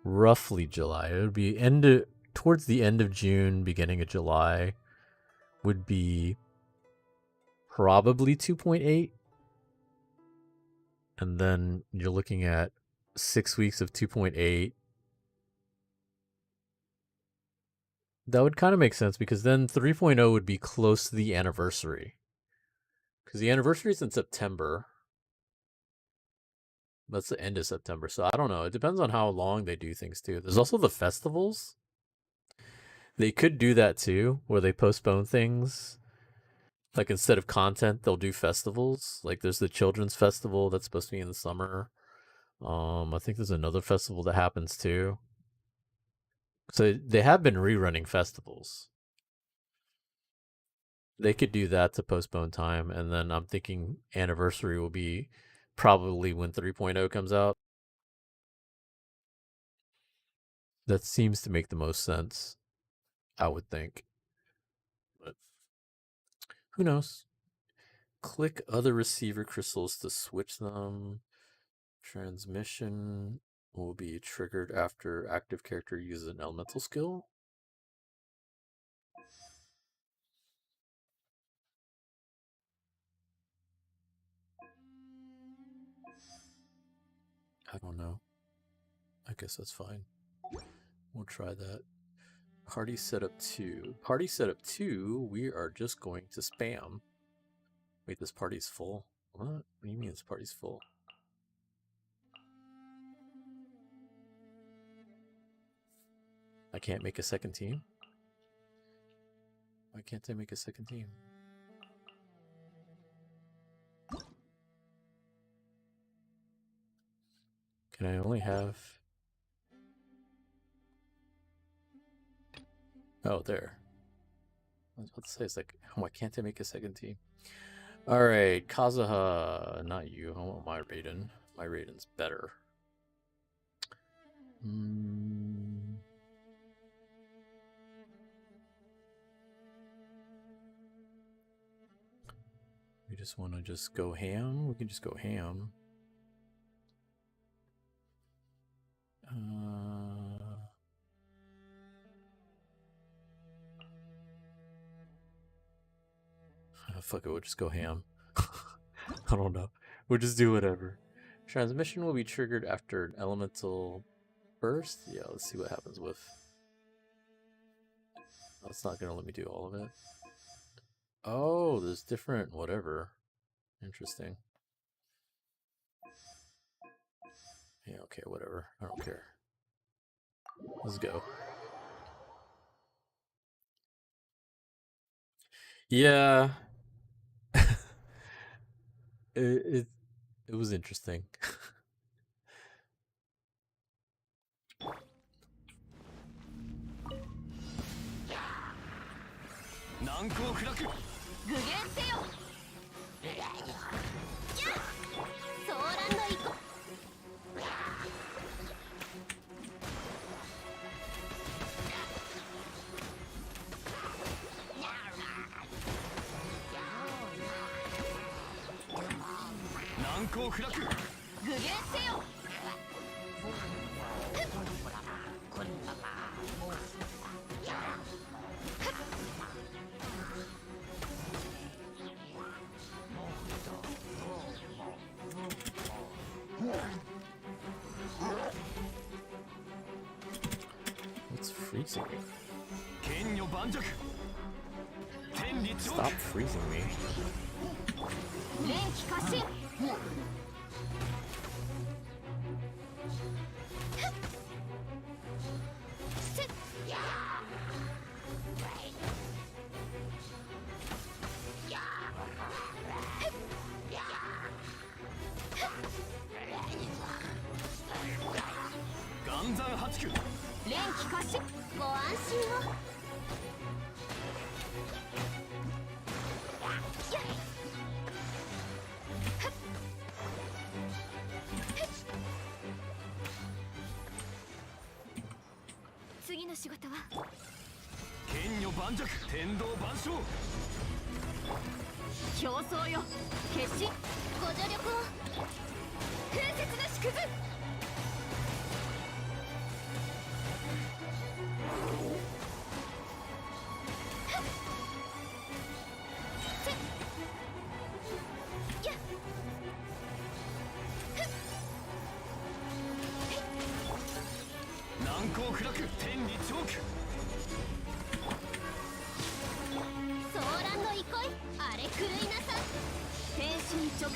A: Roughly July. It would be towards the end of June, beginning of July would be probably 2.8. And then you're looking at 6 weeks of 2.8. That would kind of make sense because then 3.0 would be close to the anniversary. Because the anniversary is in September. That's the end of September. So I don't know. It depends on how long they do things too. There's also the festivals. They could do that too, where they postpone things. Like instead of content, they'll do festivals. Like there's the Children's Festival that's supposed to be in the summer. I think there's another festival that happens too. So they have been rerunning festivals. They could do that to postpone time, and then I'm thinking anniversary will be probably when 3.0 comes out. That seems to make the most sense, I would think. But who knows? Click other receiver crystals to switch them. Transmission will be triggered after active character uses an elemental skill. I don't know. I guess that's fine. We'll try that. Party setup 2. Party setup 2, we are just going to spam. Wait, this party's full? What? What do you mean this party's full? I can't make a second team? Why can't I make a second team? Can I only have... Oh, there. I was about to say, it's like, why can't I make a second team? Alright, Kazuha. Not you. I want my Raiden. My Raiden's better. We just want to just go ham? We can just go ham. Fuck it, we'll just go ham. I don't know. We'll just do whatever. Transmission will be triggered after an elemental burst. Yeah, let's see what happens with. Oh, it's not gonna let me do all of it. Oh, there's different whatever. Interesting. Yeah, okay, whatever. I don't care. Let's go. Yeah. it was interesting.
B: 難攻不落。
C: 具現せよ。ソーランド行こう。
B: 難攻不落。
C: 具現せよ。
A: What's freezing me?
B: 剣女盤石。天理長。
A: Stop freezing me.
C: 連気過信。
B: 岩山八九。
C: 連気過信。ご安心を。次の仕事は
B: 剣女盤石。天道万象。
C: 競争よ。決心。ご助力を。風雪なしくず。
B: 難攻不落。天理チョーク。
C: ソーランド憩い。あれ狂いなさ。天心直送。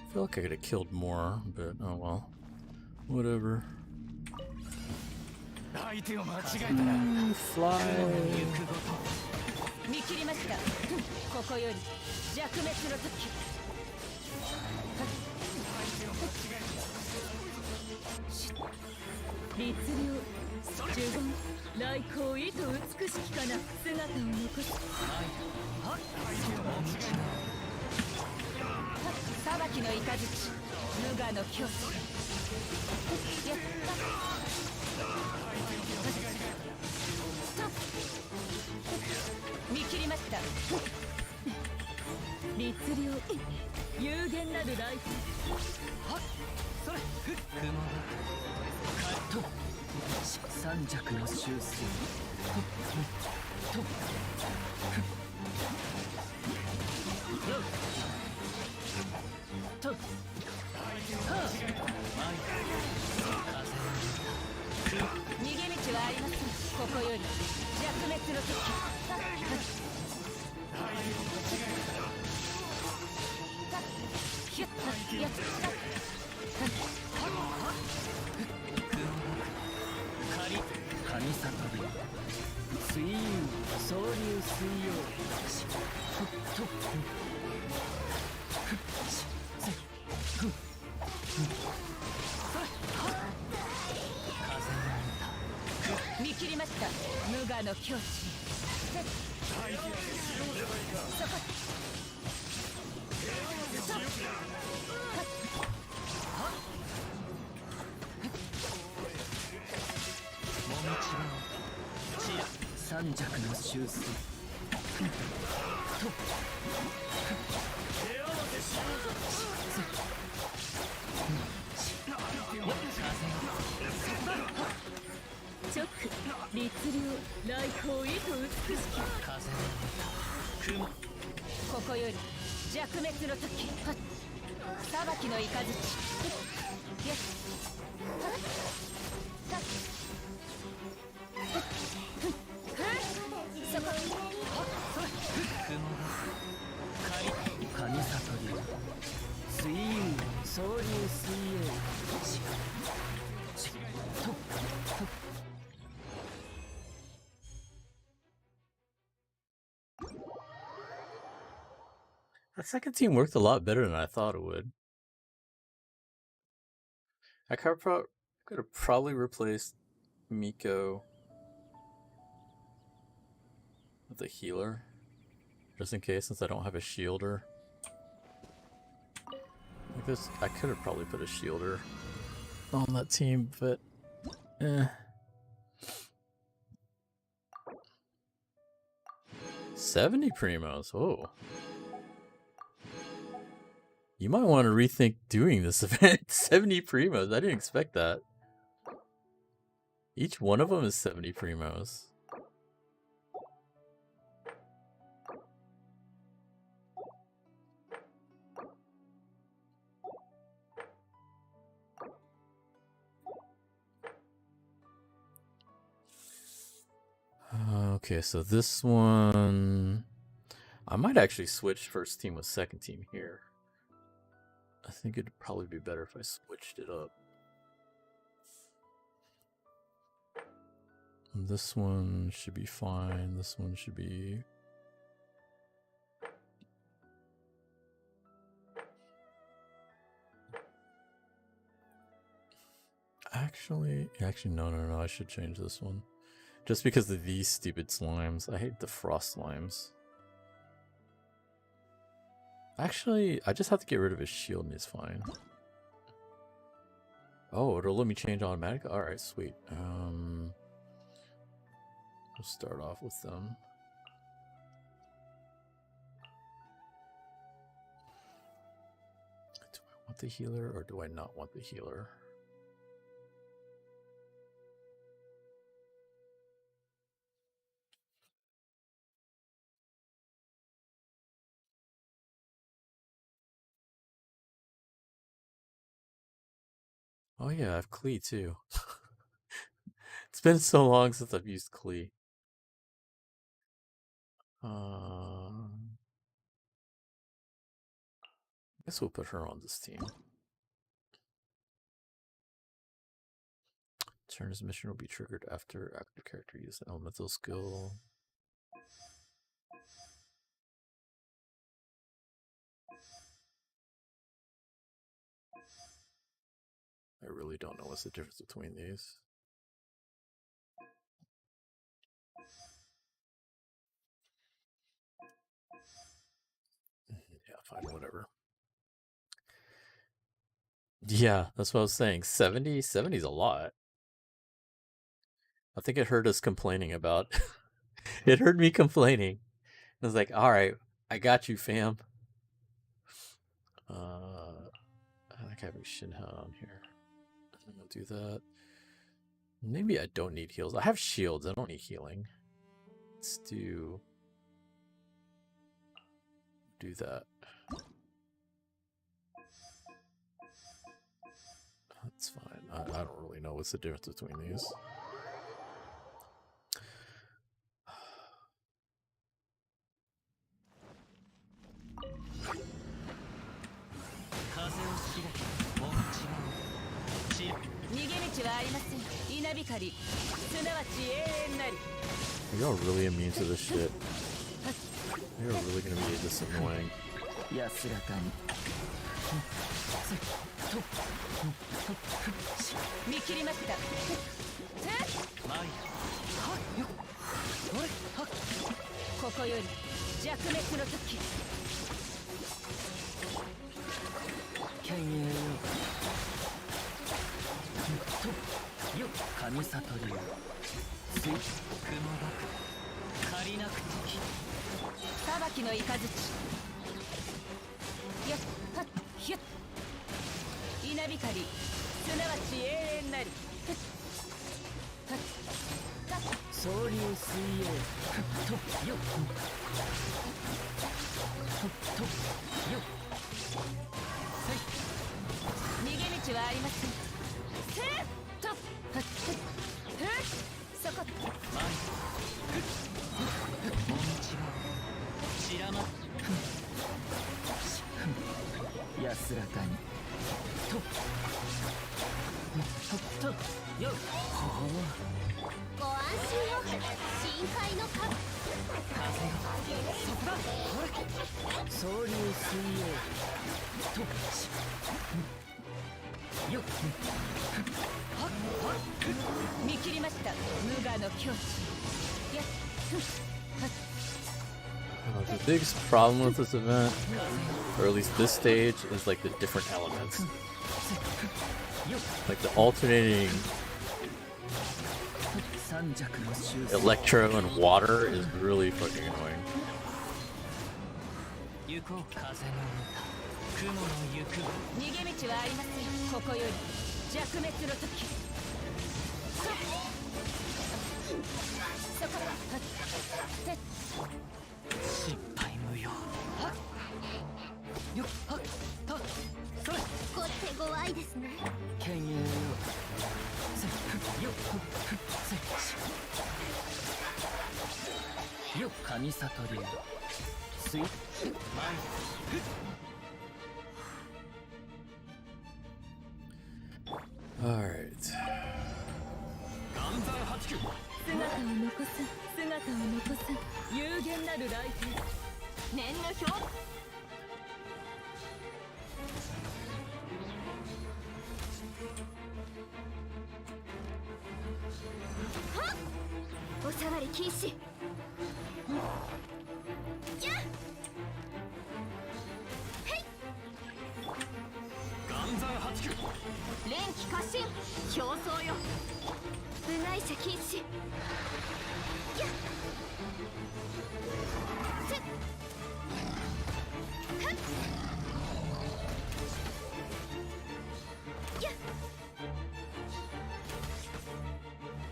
A: I feel like I could have killed more, but oh well. Whatever.
B: 相手を間違えたら
A: Fly.
C: 見切りました。ここより弱滅の時。律令呪言来光意図美しきかな姿を残す。裁きの雷無我の境地。や見切りました。律令有限なるライフ。
B: はっそれ雲がカット三尺の修正とと
C: 逃げ道はありません。ここより弱滅の時。ヒュッとやっ
B: 仮神里で水遊総流水曜と
C: 見切りました。無我の境地。そこ。
B: 軟弱の修正
C: 直律令来光意と美しき
B: 風の
C: ここより弱滅の時裁きの雷よっそこ
B: 神里流水運総流水泳
A: That second team worked a lot better than I thought it would. I could have probably replaced Miko with a healer, just in case, since I don't have a shielder. Like this, I could have probably put a shielder on that team, but 70 primos. Oh. You might want to rethink doing this event. 70 primos. I didn't expect that. Each one of them is 70 primos. Okay, so this one... I might actually switch first team with second team here. I think it'd probably be better if I switched it up. This one should be fine. This one should be... Actually, no, I should change this one. Just because of these stupid slimes. I hate the frost slimes. Actually, I just have to get rid of his shield and he's fine. Oh, it'll let me change automatically? Alright, sweet. We'll start off with them. Do I want the healer or do I not want the healer? Oh yeah, I have Klee too. It's been so long since I've used Klee. I guess we'll put her on this team. Turn's mission will be triggered after active character uses an elemental skill. I really don't know what's the difference between these. Yeah, fine, whatever. Yeah, that's what I was saying. 70 is a lot. I think it heard us complaining about. It heard me complaining. I was like, alright, I got you, fam. I like having Shinha on here. I'm gonna do that. Maybe I don't need heals. I have shields, I don't need healing. Let's do that. That's fine. I don't really know what's the difference between these. Y'all really immune to this shit. You're really gonna be this annoying.
C: 裁きの雷。やっはっひゅっ。稲光、すなわち永遠なり。ふっはっはっ。
B: 総流水泳とよっとよっ。
C: 逃げ道はありません。せーっとはっはっふっそこ。
B: もみちが散らま安らかにとよっ。
D: ご安心を。深海の風。
B: そこだ。総流水泳とよっ。
C: 見切りました。無我の境地。やっふっはっ。
A: The biggest problem with this event, or at least this stage, is like the different elements. Like the alternating electro and water is really fucking annoying.
B: 行こう風の歌雲の行く。
C: 逃げ道はありません。ここより弱滅の時。そこはっ。
B: 失敗無用。はっよっはっとそれ。
D: ご手ごわいですね。
B: 剣友よせよっせよっ神里流水前。
A: Alright.
C: 姿を残す。姿を残す。有限なる来店。念の表。
D: おさわり禁止。やっへい。連気過信。競争よ。部外者禁止。やっせっはっやっ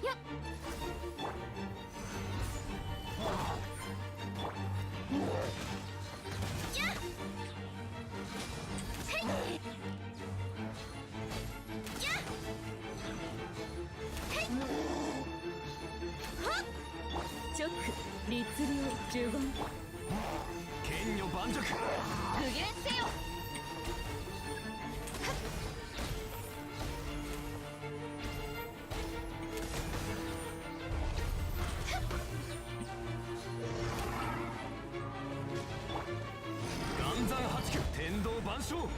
D: やっ
C: 直律令呪言。
B: 剣女盤石。
C: 具現せよ。
B: 岩山八九天道万象。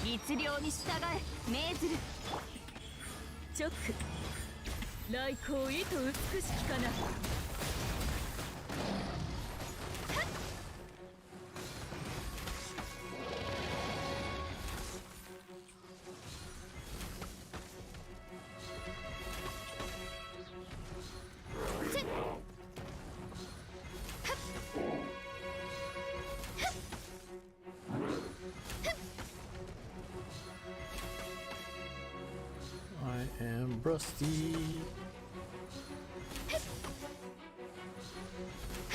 C: 律令に従え命ずる。直来光意と美しきかな。
A: I am rusty.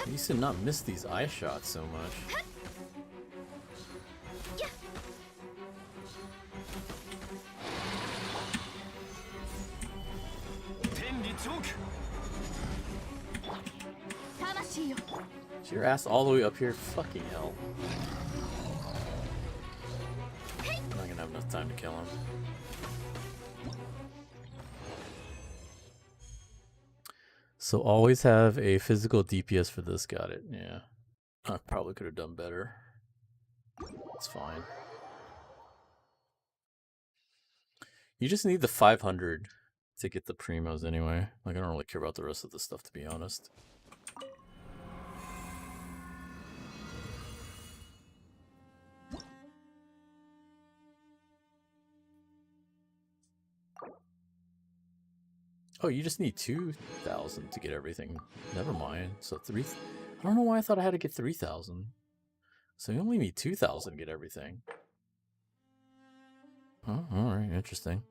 A: I used to not miss these eye shots so much. Is your ass all the way up here? Fucking hell. I'm not gonna have enough time to kill him. So always have a physical DPS for this. Got it. Yeah. I probably could have done better. It's fine. You just need the 500 to get the primos anyway. Like, I don't really care about the rest of the stuff, to be honest. Oh, you just need 2,000 to get everything. Never mind. So 3... I don't know why I thought I had to get 3,000. So you only need 2,000 to get everything. Oh, alright, interesting.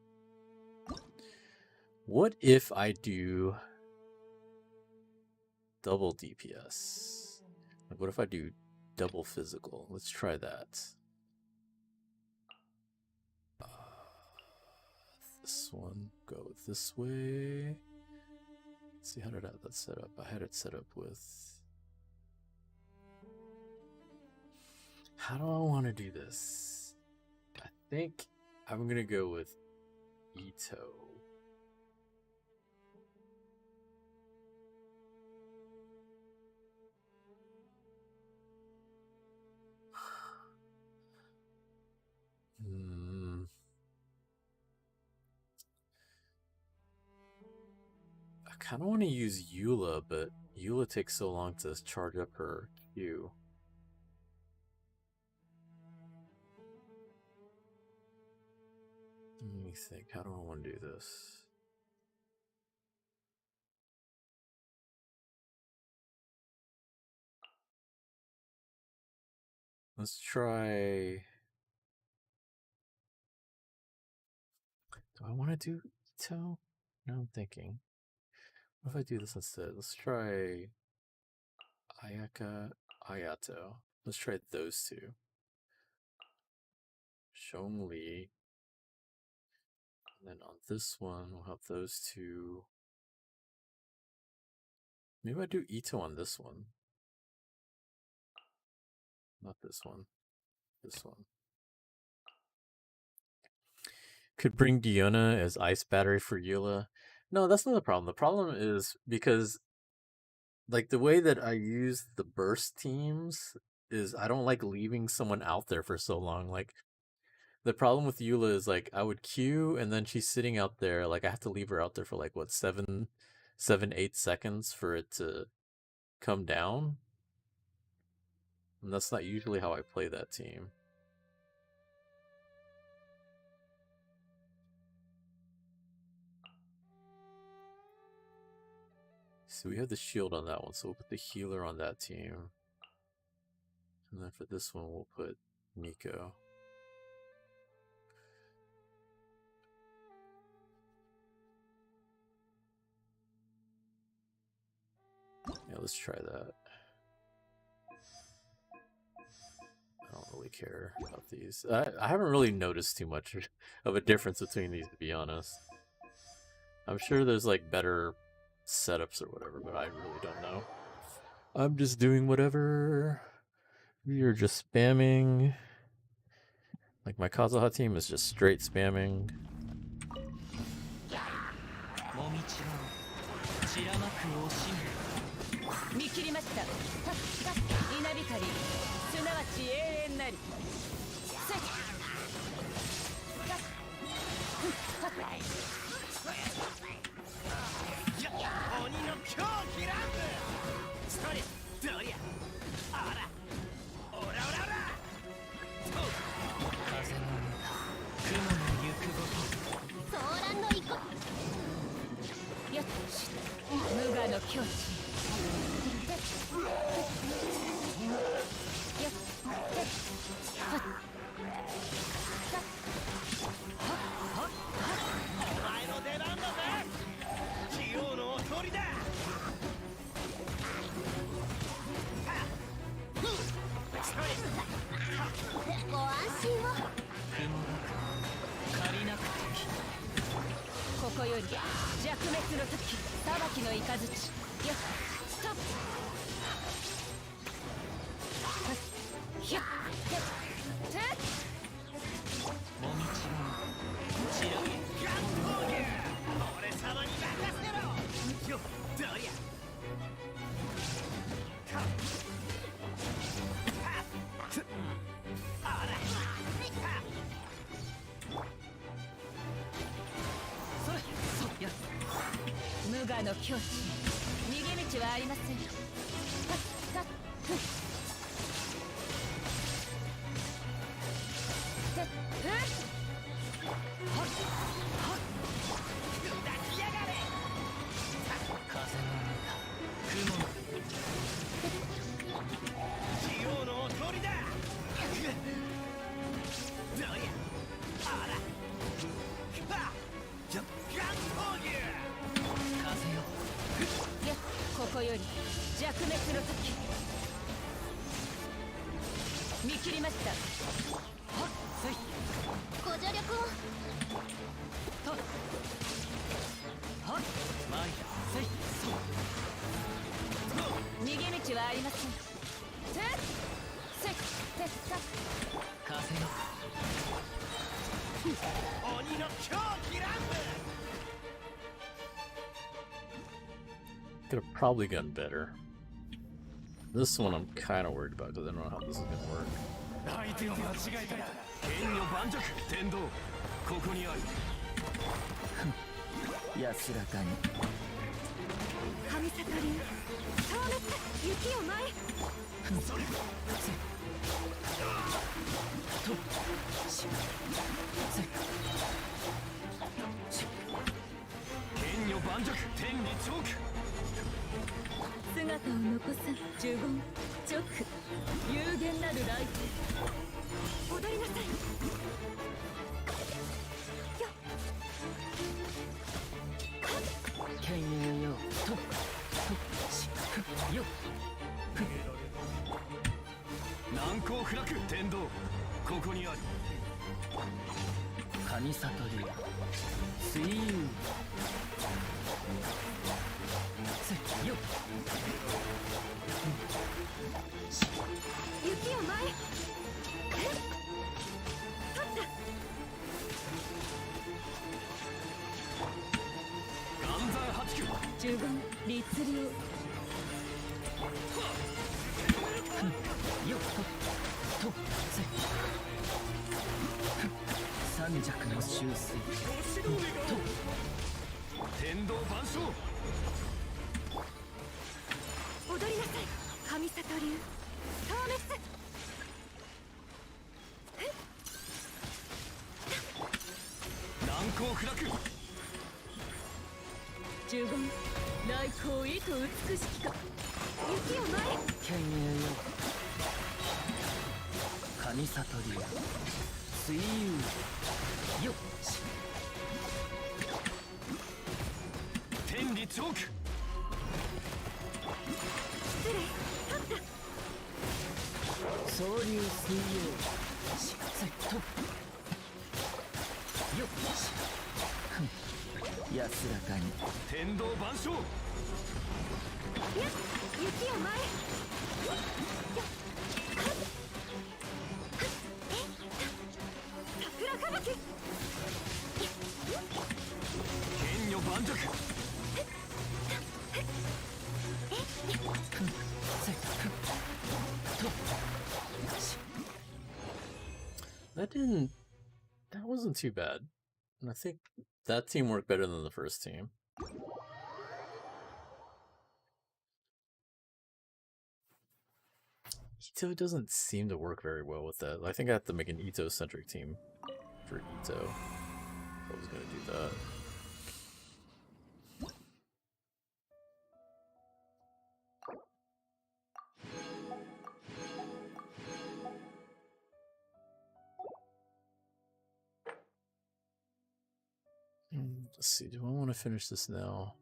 A: What if I do double DPS? Like, what if I do double physical? Let's try that. This one, go this way. Let's see, how did I have that set up? I had it set up with... How do I want to do this? I think I'm going to go with Ito. I kind of want to use Eula, but Eula takes so long to charge up her Q. Let me think. How do I want to do this? Let's try... Do I want to do Ito? No, I'm thinking. What if I do this instead? Let's try Ayaka, Ayato. Let's try those two. Zhongli. And then on this one, we'll have those two. Maybe I do Ito on this one. Not this one. This one. Could bring Diona as ice battery for Eula. No, that's not the problem. The problem is because, like, the way that I use the burst teams is I don't like leaving someone out there for so long. Like, the problem with Eula is, like, I would queue and then she's sitting out there. Like, I have to leave her out there for, like, what, 8 seconds for it to come down. And that's not usually how I play that team. So we have the shield on that one, so we'll put the healer on that team. And then for this one, we'll put Nico. Yeah, let's try that. I don't really care about these. I haven't really noticed too much of a difference between these, to be honest. I'm sure there's, like, better setups or whatever, but I really don't know. I'm just doing whatever. We are just spamming. Like, my Kazuha team is just straight spamming.
C: 見切りました。
D: ご助力を。
C: 逃げ道はありません。
E: 鬼の狂気乱舞。
A: Could have probably gotten better. This one I'm kind of worried about because I don't know how this is gonna work.
E: 相手を間違えたら剣女盤石天道ここにある。
B: 安らかに。
D: 神里流消滅雪を舞い。
E: それ剣女盤石天理チョーク。
C: 姿を残さぬ呪言直有限なる来
D: 踊りなさい。
B: 犬猿よとよ
E: 難攻不落天道ここにある。
B: 神里流水遊よ
D: 雪を舞い。
E: 岩山八九。
C: 呪言律令
B: よと三尺の修水と
E: 天道万象。
D: 踊りなさい。神里流消滅。
E: 難攻不落。
C: 呪言来光意図美しきか。
D: 雪を舞い。
B: 犬猿よ神里流水遊よ
E: 天理チョーク。
D: 失礼。立った。
B: 総流水遊とよ安らかに。
E: 天道万象。
D: 雪を舞い。桜吹雪。
E: 剣女盤石。
A: That wasn't too bad. And I think that team worked better than the first team. Ito doesn't seem to work very well with that. I think I have to make an Ito-centric team for Ito. I was gonna do that. Let's see, do I want to finish this now?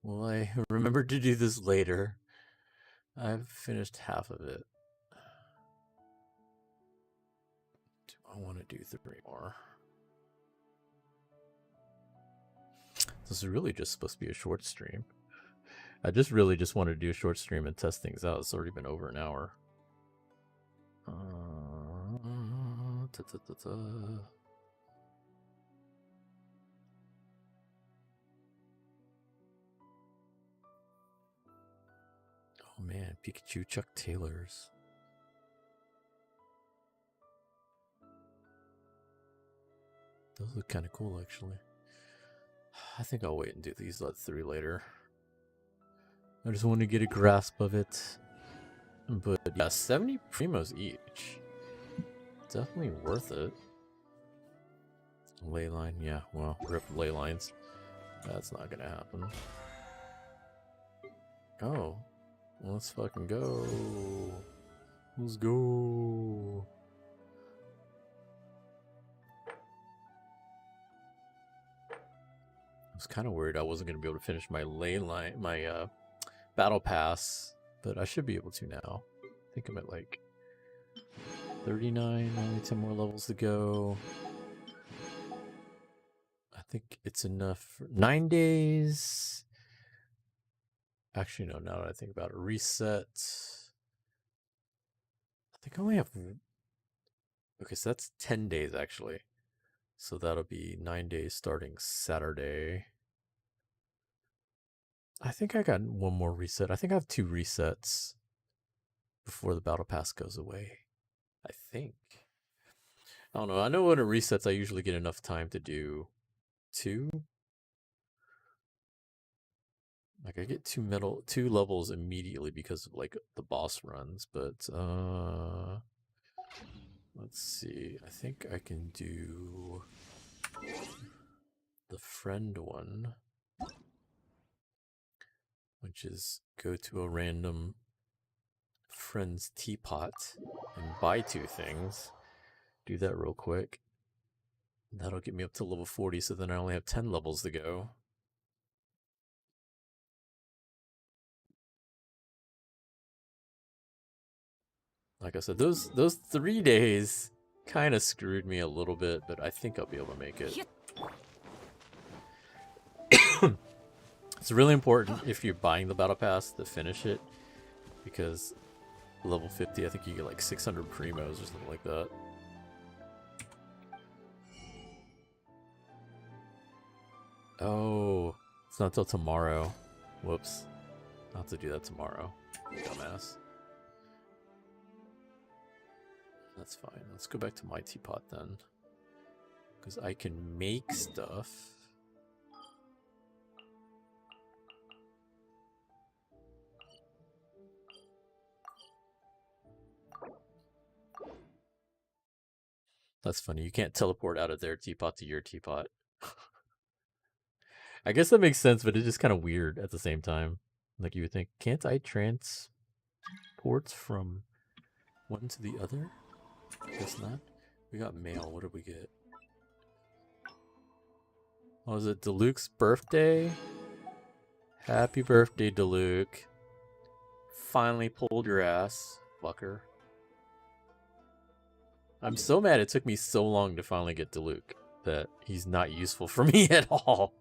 A: Will I remember to do this later? I've finished half of it. Do I want to do 3 more? This is really just supposed to be a short stream. I really just wanted to do a short stream and test things out. It's already been over an hour. Oh man, Pikachu Chuck Taylors. Those look kind of cool, actually. I think I'll wait and do these 3 later. I just want to get a grasp of it. But yeah, 70 primos each. Definitely worth it. Leyline, yeah, well, rip ley lines. That's not gonna happen. Oh. Let's fucking go. Let's go. I was kind of worried I wasn't going to be able to finish my battle pass, but I should be able to now. I think I'm at like 39, only 10 more levels to go. I think it's enough for 9 days. Actually, no, now that I think about it. Reset. I think I only have... Okay, so that's 10 days, actually. So that'll be 9 days starting Saturday. I think I got one more reset. I think I have 2 resets before the battle pass goes away. I think. I don't know. I know when it resets, I usually get enough time to do 2. Like I get 2 levels immediately because of like the boss runs, but let's see. I think I can do the friend one, which is go to a random friend's teapot and buy 2 things. Do that real quick. That'll get me up to level 40, so then I only have 10 levels to go. Like I said, those 3 days kind of screwed me a little bit, but I think I'll be able to make it. It's really important if you're buying the battle pass to finish it, because level 50, I think you get like 600 primos or something like that. Oh, it's not till tomorrow. Whoops. I'll have to do that tomorrow. Dumbass. That's fine. Let's go back to my teapot then. Because I can make stuff. That's funny. You can't teleport out of their teapot to your teapot. I guess that makes sense, but it's just kind of weird at the same time. Like you would think, can't I transport from one to the other? Guess not. We got mail. What did we get? Oh, was it Deluke's birthday? Happy birthday, Deluke. Finally pulled your ass, fucker. I'm so mad it took me so long to finally get Deluke that he's not useful for me at all.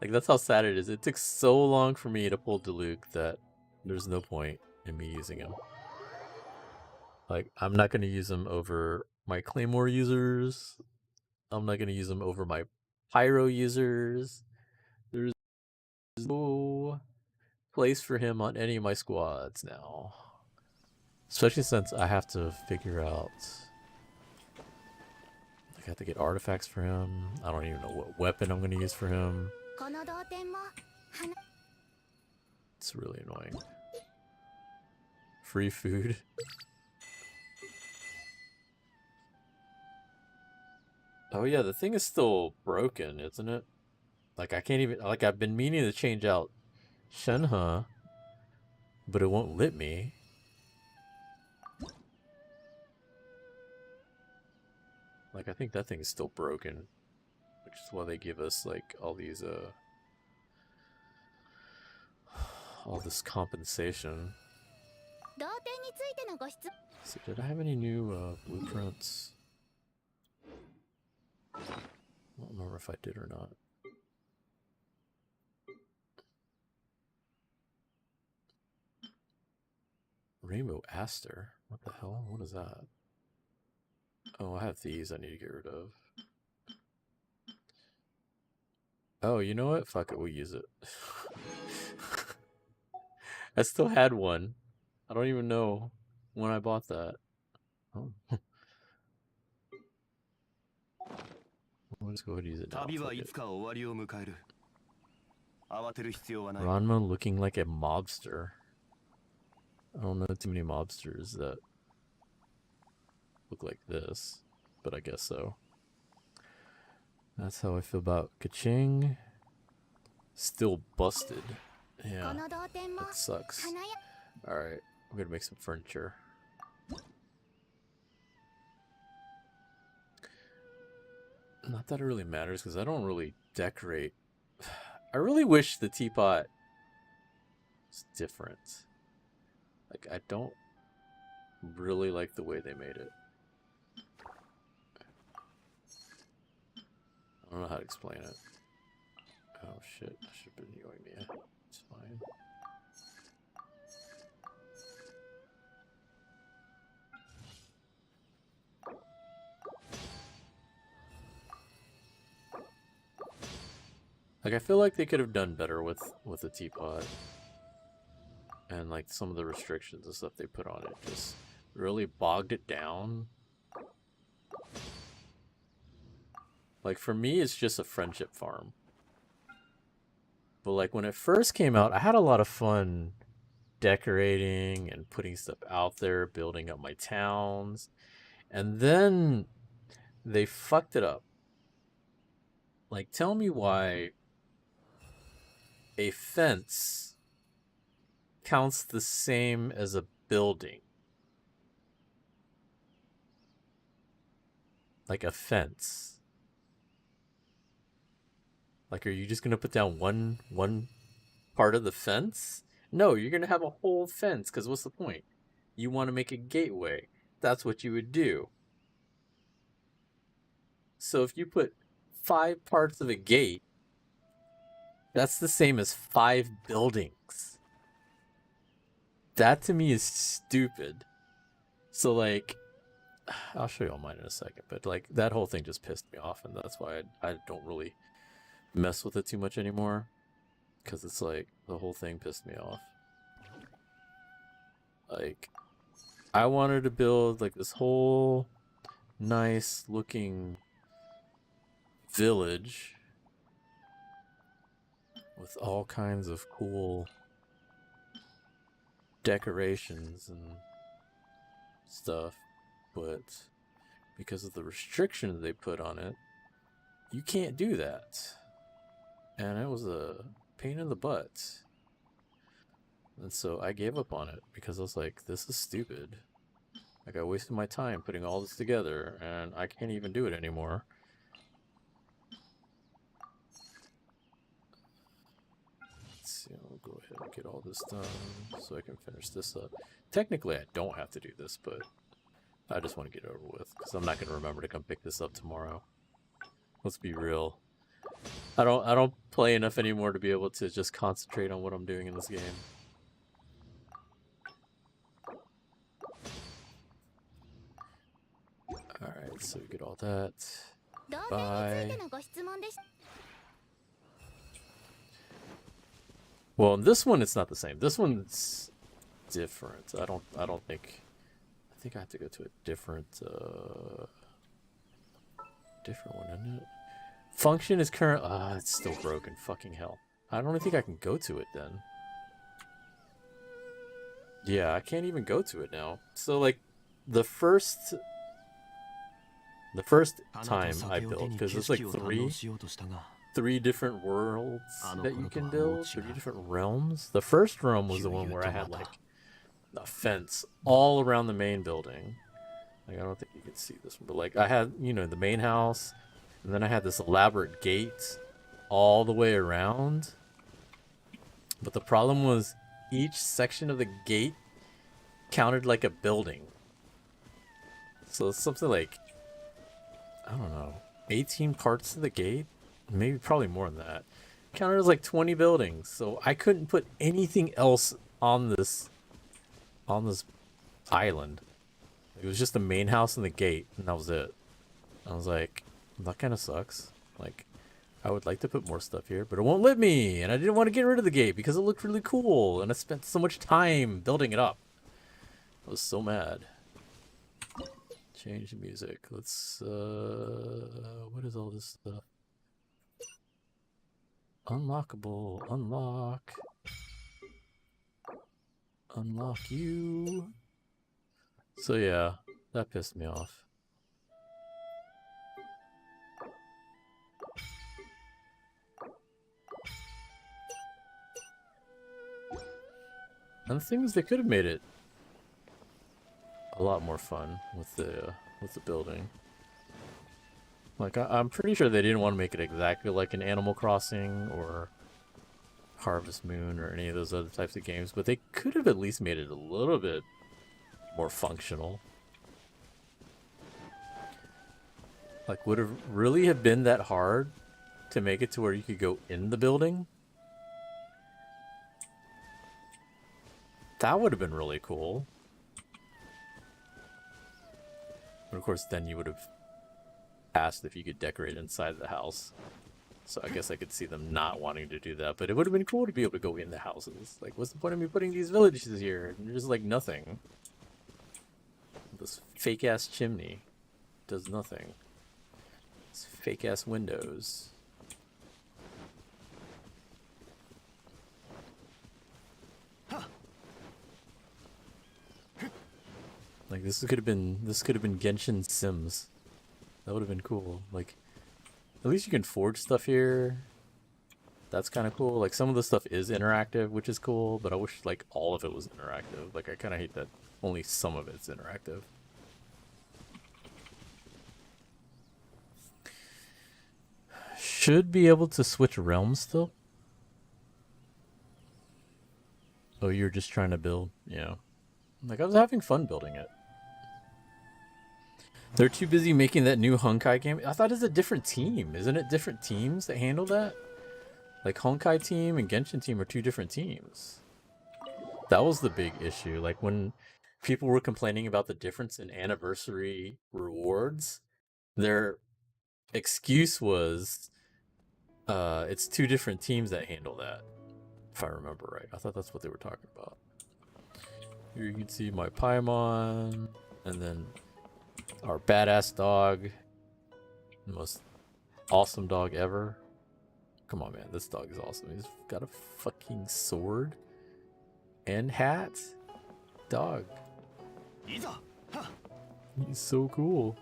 A: Like, that's how sad it is. It took so long for me to pull Deluke that there's no point in me using him. Like, I'm not going to use him over my Claymore users. I'm not going to use him over my Pyro users. There's no place for him on any of my squads now. Especially since I have to figure out... Like, I have to get artifacts for him. I don't even know what weapon I'm going to use for him. It's really annoying. Free food. Oh yeah, the thing is still broken, isn't it? Like I can't even, like I've been meaning to change out Shenhe, but it won't let me. Like I think that thing is still broken, which is why they give us like all these all this compensation. So did I have any new blueprints? I don't remember if I did or not. Rainbow Aster? What the hell? What is that? Oh, I have these I need to get rid of. Oh, you know what? Fuck it, we'll use it. I still had one. I don't even know when I bought that. Oh. We'll just go ahead and use it now. Ranma looking like a mobster. I don't know too many mobsters that look like this, but I guess so. That's how I feel about Kaching. Still busted. Yeah, that sucks. Alright, I'm gonna make some furniture. Not that it really matters, because I don't really decorate. I really wish the teapot was different. Like, I don't really like the way they made it. I don't know how to explain it. Oh shit, I should have been yelling me. It's fine. Like, I feel like they could have done better with the teapot. And like some of the restrictions and stuff they put on it just really bogged it down. Like, for me, it's just a friendship farm. But like when it first came out, I had a lot of fun decorating and putting stuff out there, building up my towns. And then they fucked it up. Like, tell me why a fence counts the same as a building. Like a fence. Like, are you just gonna put down one part of the fence? No, you're gonna have a whole fence, because what's the point? You want to make a gateway. That's what you would do. So if you put 5 parts of a gate, that's the same as 5 buildings. That to me is stupid. So like, I'll show you all mine in a second, but like that whole thing just pissed me off, and that's why I don't really mess with it too much anymore, because it's like the whole thing pissed me off. Like, I wanted to build like this whole nice looking village with all kinds of cool decorations and stuff, but because of the restrictions they put on it, you can't do that. And it was a pain in the butt. And so I gave up on it because I was like, this is stupid. Like, I wasted my time putting all this together and I can't even do it anymore. Let's see, I'll go ahead and get all this done so I can finish this up. Technically, I don't have to do this, but I just want to get it over with because I'm not going to remember to come pick this up tomorrow. Let's be real. I don't play enough anymore to be able to just concentrate on what I'm doing in this game. Alright, so we get all that. Bye. Well, in this one it's not the same. This one's different. I don't think I have to go to a different one, isn't it? Function is current. It's still broken. Fucking hell. I don't think I can go to it then. Yeah, I can't even go to it now. So like, the first time I built, because it's like three different worlds that you can build, 3 different realms. The first realm was the one where I had like a fence all around the main building. Like, I don't think you can see this one, but like I had, you know, the main house, and then I had this elaborate gate all the way around. But the problem was each section of the gate counted like a building. So it's something like, I don't know, 18 parts of the gate? Maybe probably more than that. Counted as like 20 buildings. So I couldn't put anything else on this island. It was just the main house and the gate, and that was it. I was like, that kind of sucks. Like, I would like to put more stuff here, but it won't let me, and I didn't want to get rid of the gate because it looked really cool, and I spent so much time building it up. I was so mad. Change the music. Let's, what is all this stuff? Unlockable. Unlock. Unlock you. So yeah, that pissed me off. And the thing is, they could have made it a lot more fun with the building. Like, I'm pretty sure they didn't want to make it exactly like an Animal Crossing or Harvest Moon or any of those other types of games, but they could have at least made it a little bit more functional. Like, would it really have been that hard to make it to where you could go in the building? That would have been really cool. But of course, then you would have asked if you could decorate inside the house. So I guess I could see them not wanting to do that. But it would have been cool to be able to go in the houses. Like, what's the point of me putting these villages here? And there's like nothing. This fake-ass chimney does nothing. It's fake-ass windows. Like, this could have been Genshin Sims. That would have been cool. Like, at least you can forge stuff here. That's kind of cool. Like, some of the stuff is interactive, which is cool, but I wish, like, all of it was interactive. Like, I kind of hate that only some of it's interactive. Should be able to switch realms still. Oh, you're just trying to build? Yeah. Like, I was having fun building it. They're too busy making that new Honkai game. I thought it's a different team. Isn't it different teams that handle that? Like, Honkai team and Genshin team are two different teams. That was the big issue. Like, when people were complaining about the difference in anniversary rewards, their excuse was, it's two different teams that handle that. If I remember right. I thought that's what they were talking about. Here you can see my Paimon, and then our badass dog. The most awesome dog ever. Come on, man. This dog is awesome. He's got a fucking sword and hat. Dog. He's so cool.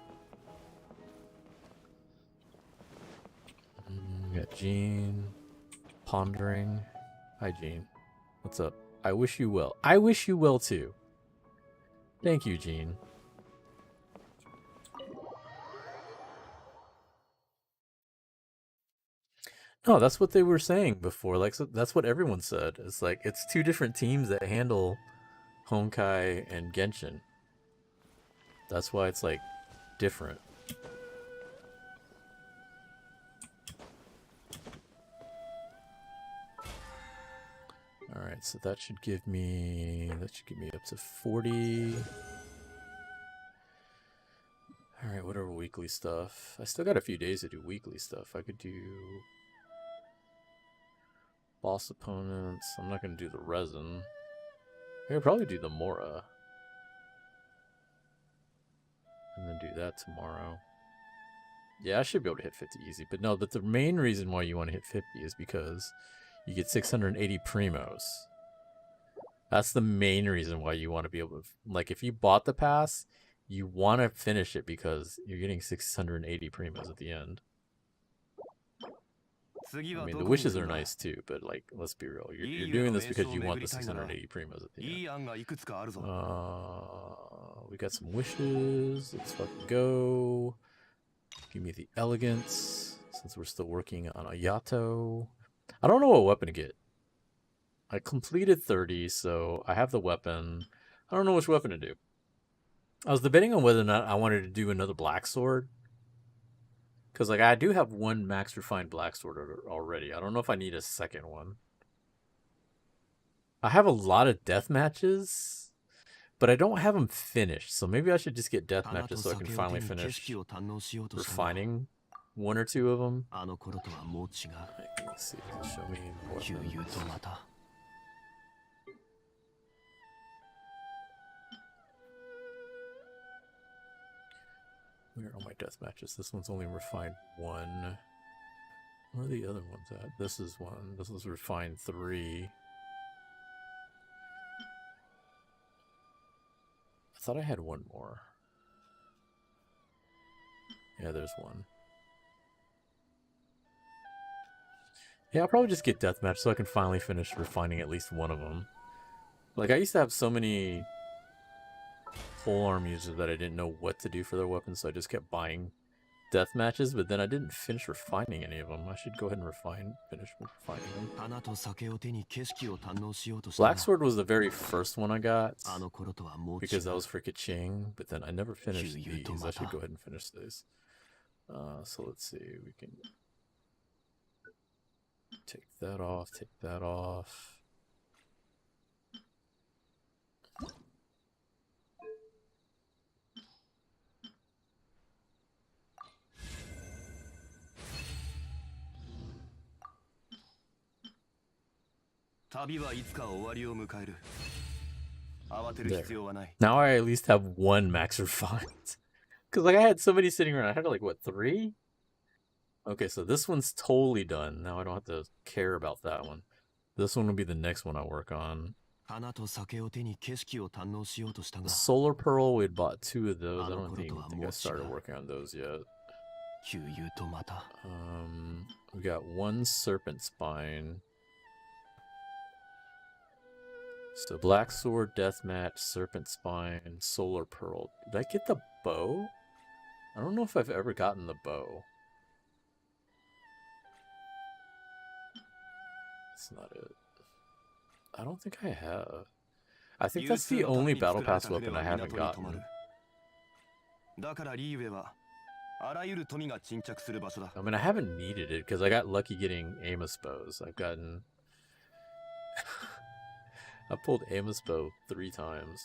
A: We got Jean. Pondering. Hi, Jean. What's up? I wish you well. I wish you well, too. Thank you, Jean. No, that's what they were saying before. Like, so that's what everyone said. It's like, it's two different teams that handle Honkai and Genshin. That's why it's, like, different. Alright, so that should give me up to 40. Alright, whatever weekly stuff. I still got a few days to do weekly stuff. I could do boss opponents. I'm not going to do the resin. I could probably do the Mora. And then do that tomorrow. Yeah, I should be able to hit 50 easy. But no, but the main reason why you want to hit 50 is because you get 680 primos. That's the main reason why you want to be able to... Like, if you bought the pass, you want to finish it because you're getting 680 primos at the end. I mean, the wishes are nice too, but, like, let's be real. You're doing this because you want the 680 primos at the end. We got some wishes. Let's fucking go. Give me the elegance, since we're still working on Ayato. I don't know what weapon to get. I completed 30, so I have the weapon. I don't know which weapon to do. I was debating on whether or not I wanted to do another black sword. Because, like, I do have one max refined black sword already. I don't know if I need a second one. I have a lot of death matches, but I don't have them finished. So maybe I should just get death matches so I can finally finish refining one or two of them. Let's see, does it show me weapons? Where are my death matches? This one's only refined 1. Where are the other ones at? This is 1. This is refined 3. I thought I had one more. Yeah, there's one. Yeah, I'll probably just get deathmatch so I can finally finish refining at least one of them. Like, I used to have so many polearm users that I didn't know what to do for their weapons, so I just kept buying death matches, but then I didn't finish refining any of them. I should go ahead and finish refining them.
E: 花と酒を手に景色を堪能しようとした
A: Black Sword was the very first one I got
E: あの頃とはもう違
A: because that
E: う
A: was for Kaching, but then I never finished
E: Yu-Yu
A: these. I should
E: Tomata.
A: go ahead and finish these. So let's see. We can take that off. Take that off. Now I at least have one max refined. Because like I had so many sitting around. I had like, what, 3? Okay, so this one's totally done. Now I don't have to care about that one. This one will be the next one I work on. Solar Pearl, we had bought 2 of those. I don't think I started working on those yet. We got 1 Serpent Spine. So Black Sword, Deathmatch, Serpent Spine, Solar Pearl. Did I get the bow? I don't know if I've ever gotten the bow. That's not it. I don't think I have. I think that's the only Battle Pass weapon I haven't gotten. I mean, I haven't needed it because I got lucky getting Amos bows. I've gotten... I pulled Amos bow 3 times.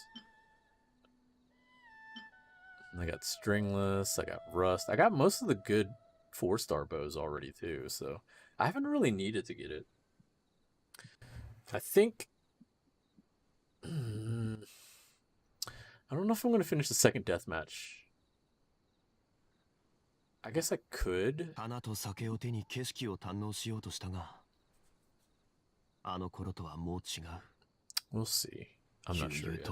A: And I got Stringless, I got Rust. I got most of the good 4-star bows already too, so I haven't really needed to get it. I think... I don't know if I'm going to finish the second deathmatch. I guess I could. We'll see. I'm not sure yet.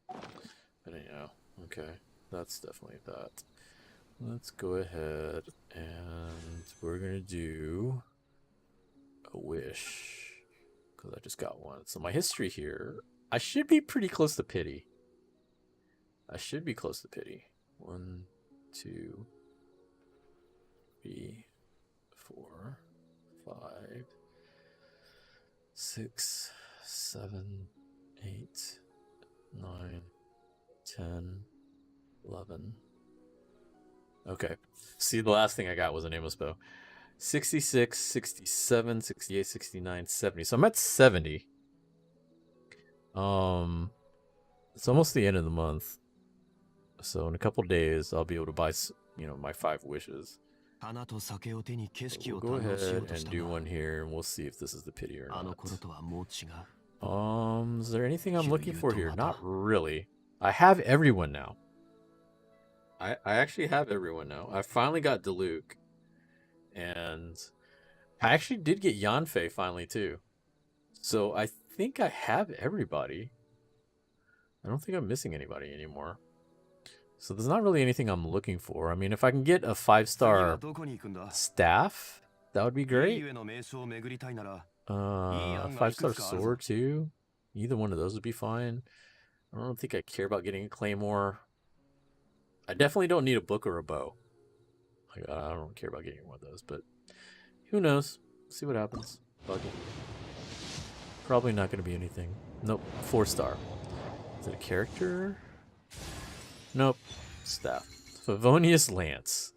A: But anyhow, okay. That's definitely that. Let's go ahead and we're going to do a wish. Because I just got one. So my history here, I should be pretty close to pity. I should be close to pity. 1, 2, 3, 4, 5, 6, 7, 8, 9, 10, 11. Okay. See, the last thing I got was an aimless bow. 66, 67, 68, 69, 70. So I'm at 70. It's almost the end of the month. So in a couple days, I'll be able to buy, you know, my 5 wishes. We'll go ahead and do one here, and we'll see if this is the pity or not. Is there anything I'm looking for here? Not really. I have everyone now. I actually have everyone now. I finally got Diluc. And I actually did get Yanfei finally too. So I think I have everybody. I don't think I'm missing anybody anymore. So there's not really anything I'm looking for. I mean, if I can get a 5-star staff, that would be great. A 5-star sword too. Either one of those would be fine. I don't think I care about getting a claymore. I definitely don't need a book or a bow. Like, I don't care about getting one of those, but who knows? See what happens. Bug it. Probably not going to be anything. Nope. 4-star. Is it a character? Nope. Staff. Favonius Lance.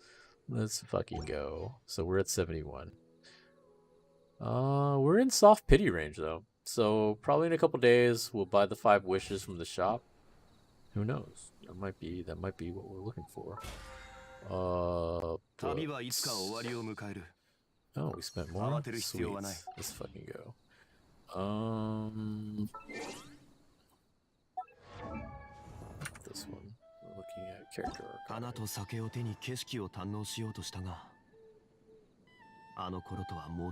A: Let's fucking go. So we're at 71. We're in soft pity range though. So probably in a couple days we'll buy the 5 wishes from the shop. Who knows? That might be what we're looking for. Oh, we spent more? Sweet. Let's fucking go. This one. We're looking at character archive.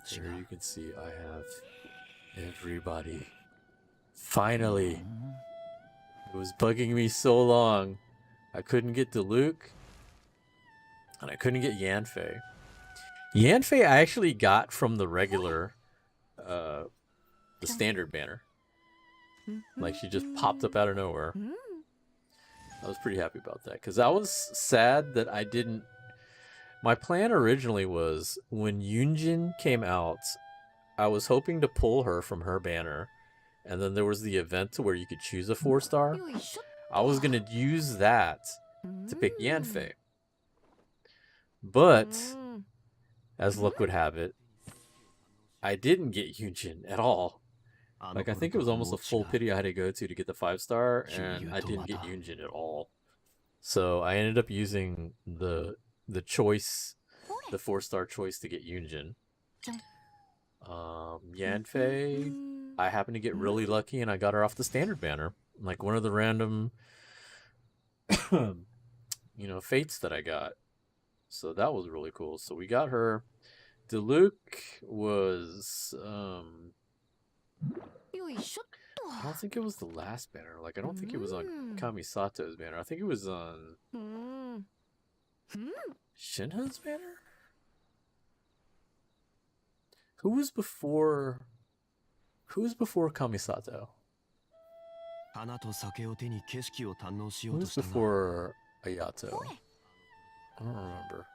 A: There you can see I have everybody. Finally. It was bugging me so long. I couldn't get Diluc. And I couldn't get Yanfei. Yanfei I actually got from the regular, the standard banner. Like, she just popped up out of nowhere. I was pretty happy about that. Because I was sad that I didn't My plan originally was when Yunjin came out, I was hoping to pull her from her banner, and then there was the event where you could choose a 4-star. I was gonna use that to pick Yanfei, but as luck would have it, I didn't get Yunjin at all. Like, I think it was almost a full pity I had to go to get the 5-star, and I didn't get Yunjin at all. So I ended up using the choice, the 4-star choice to get Yunjin. Yanfei, I happened to get really lucky, and I got her off the standard banner, like one of the random, fates that I got. So that was really cool. So we got her. Diluc was I don't think it was the last banner. Like, I don't think it was on Kamisato's banner. I think it was on Shinha's banner? Who was before Kamisato? Who was before Ayato? I don't remember.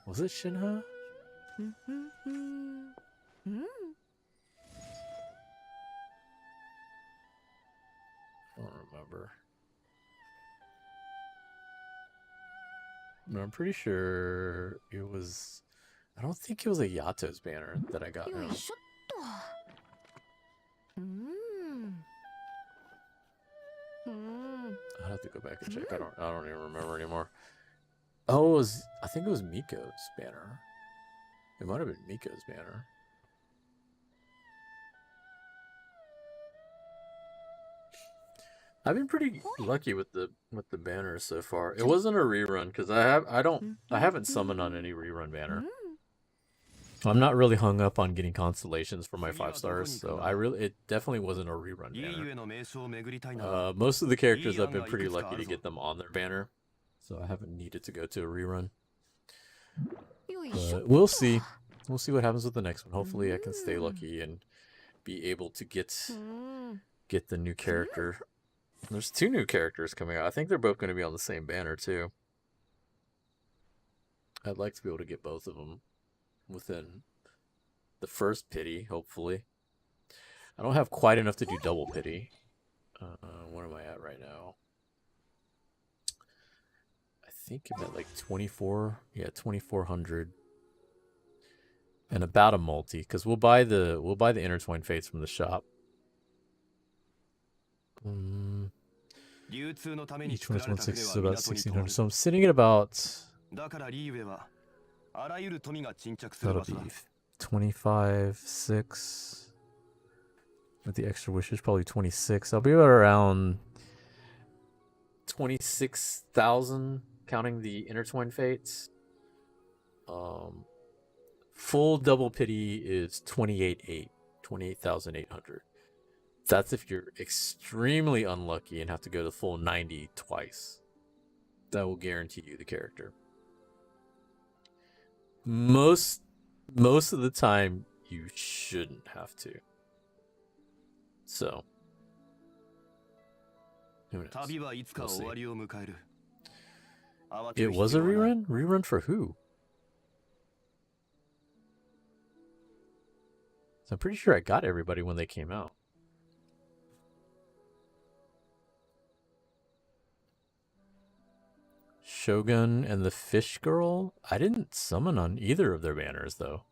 A: Was it Shinha? I don't remember. No, I'm pretty sure it was... I don't think it was a Yato's banner that I got now. I'll have to go back and check. I don't even remember anymore. Oh, I think it was Miko's banner. It might have been Miko's banner. I've been pretty lucky with the banners so far. It wasn't a rerun because I haven't summoned on any rerun banner. I'm not really hung up on getting constellations for my 5-stars, so it definitely wasn't a rerun banner. Most of the characters I've been pretty lucky to get them on their banner, so I haven't needed to go to a rerun. But we'll see. We'll see what happens with the next one. Hopefully I can stay lucky and be able to get the new character. There's 2 new characters coming out. I think they're both going to be on the same banner too. I'd like to be able to get both of them within the first pity, hopefully. I don't have quite enough to do double pity. Where am I at right now? I think I'm at like 24. Yeah, 2,400. And about a multi, because we'll buy the intertwined fates from the shop. Each one is 160, so about 1,600. So I'm sitting at about... That'll be 25,600. With the extra wishes, probably 26. I'll be about around 26,000, counting the intertwined fates. Full double pity is 28,800. That's if you're extremely unlucky and have to go to full 90 twice. That will guarantee you the character. Most of the time, you shouldn't have to. So, who knows? We'll see. It was a rerun? Rerun for who? So I'm pretty sure I got everybody when they came out. Shogun and the Fish Girl? I didn't summon on either of their banners, though.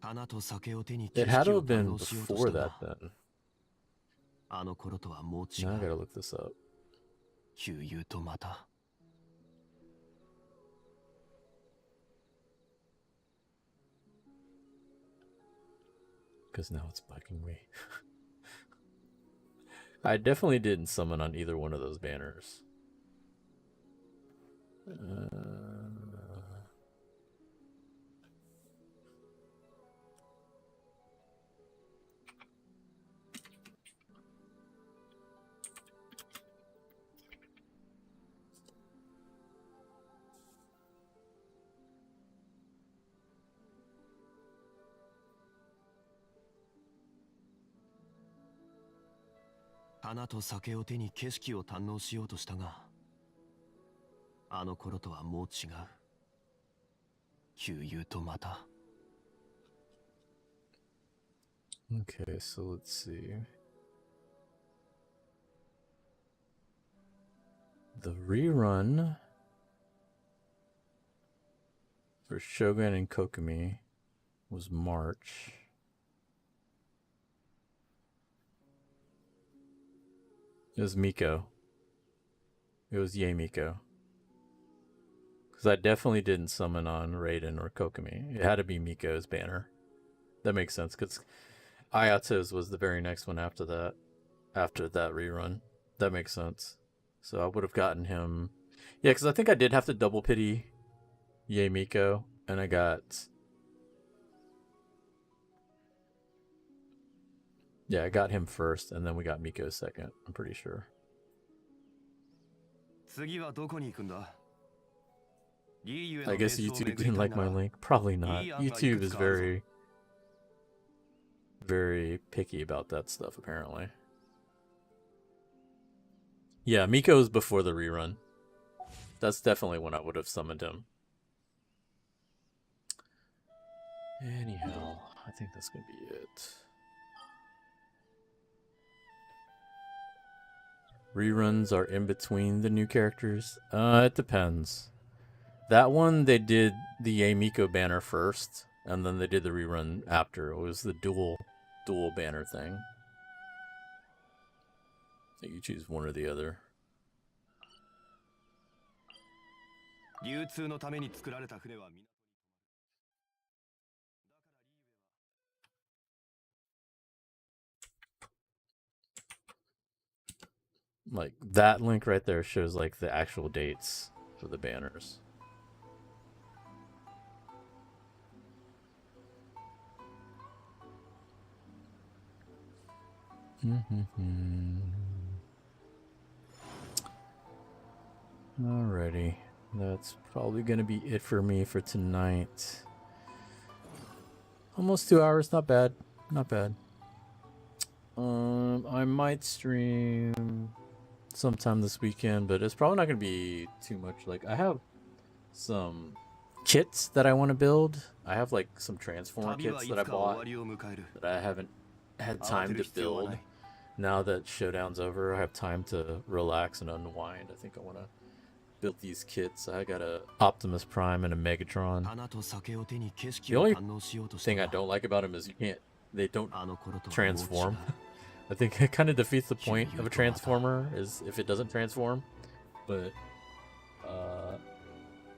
A: It had to have been before that, then. Now I gotta look this up. Because now it's bugging me. I definitely didn't summon on either one of those banners.
E: 花と酒を手に景色を堪能しようとしたが、あの頃とはもう違う。悠々とまた。
A: Okay, so let's see. The rerun for Shogun and Kokumi was March. It was Miko. It was Yae Miko. Because I definitely didn't summon on Raiden or Kokumi. It had to be Miko's banner. That makes sense, because Ayato's was the very next one after that rerun. That makes sense. So I would have gotten him. Yeah, because I think I did have to double pity Yae Miko, and I got... Yeah, I got him first, and then we got Miko second, I'm pretty sure.
E: 次はどこに行くんだ?
A: I guess YouTube didn't like my link. Probably not. YouTube is very, very picky about that stuff, apparently. Yeah, Miko is before the rerun. That's definitely when I would have summoned him. Anyhow, I think that's going to be it. Reruns are in between the new characters. It depends. That one, they did the Yae Miko banner first, and then they did the rerun after. It was the dual banner thing. So you choose one or the other.
E: 流通のために作られた船は港に
A: Like, that link right there shows, like, the actual dates for the banners. Alrighty. That's probably going to be it for me for tonight. Almost 2 hours. Not bad. Not bad. I might stream sometime this weekend, but it's probably not going to be too much. Like, I have some kits that I want to build. I have, like, some transformer kits that I bought that I haven't had time to build. Now that Showdown's over, I have time to relax and unwind. I think I want to build these kits. I got a Optimus Prime and a Megatron. The only thing I don't like about them is they don't transform. I think it kind of defeats the point of a transformer is if it doesn't transform, but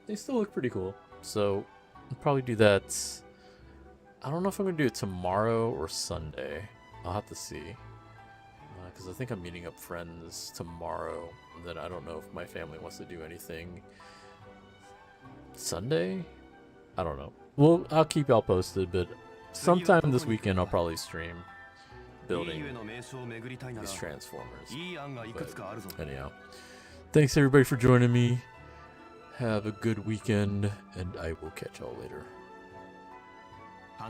A: they still look pretty cool. So I'll probably do that. I don't know if I'm gonna do it tomorrow or Sunday. I'll have to see, because I think I'm meeting up friends tomorrow, and then I don't know if my family wants to do anything Sunday. I don't know. Well, I'll keep y'all posted, but sometime this weekend I'll probably stream building these transformers. But anyhow, thanks everybody for joining me. Have a good weekend, and I will catch y'all later.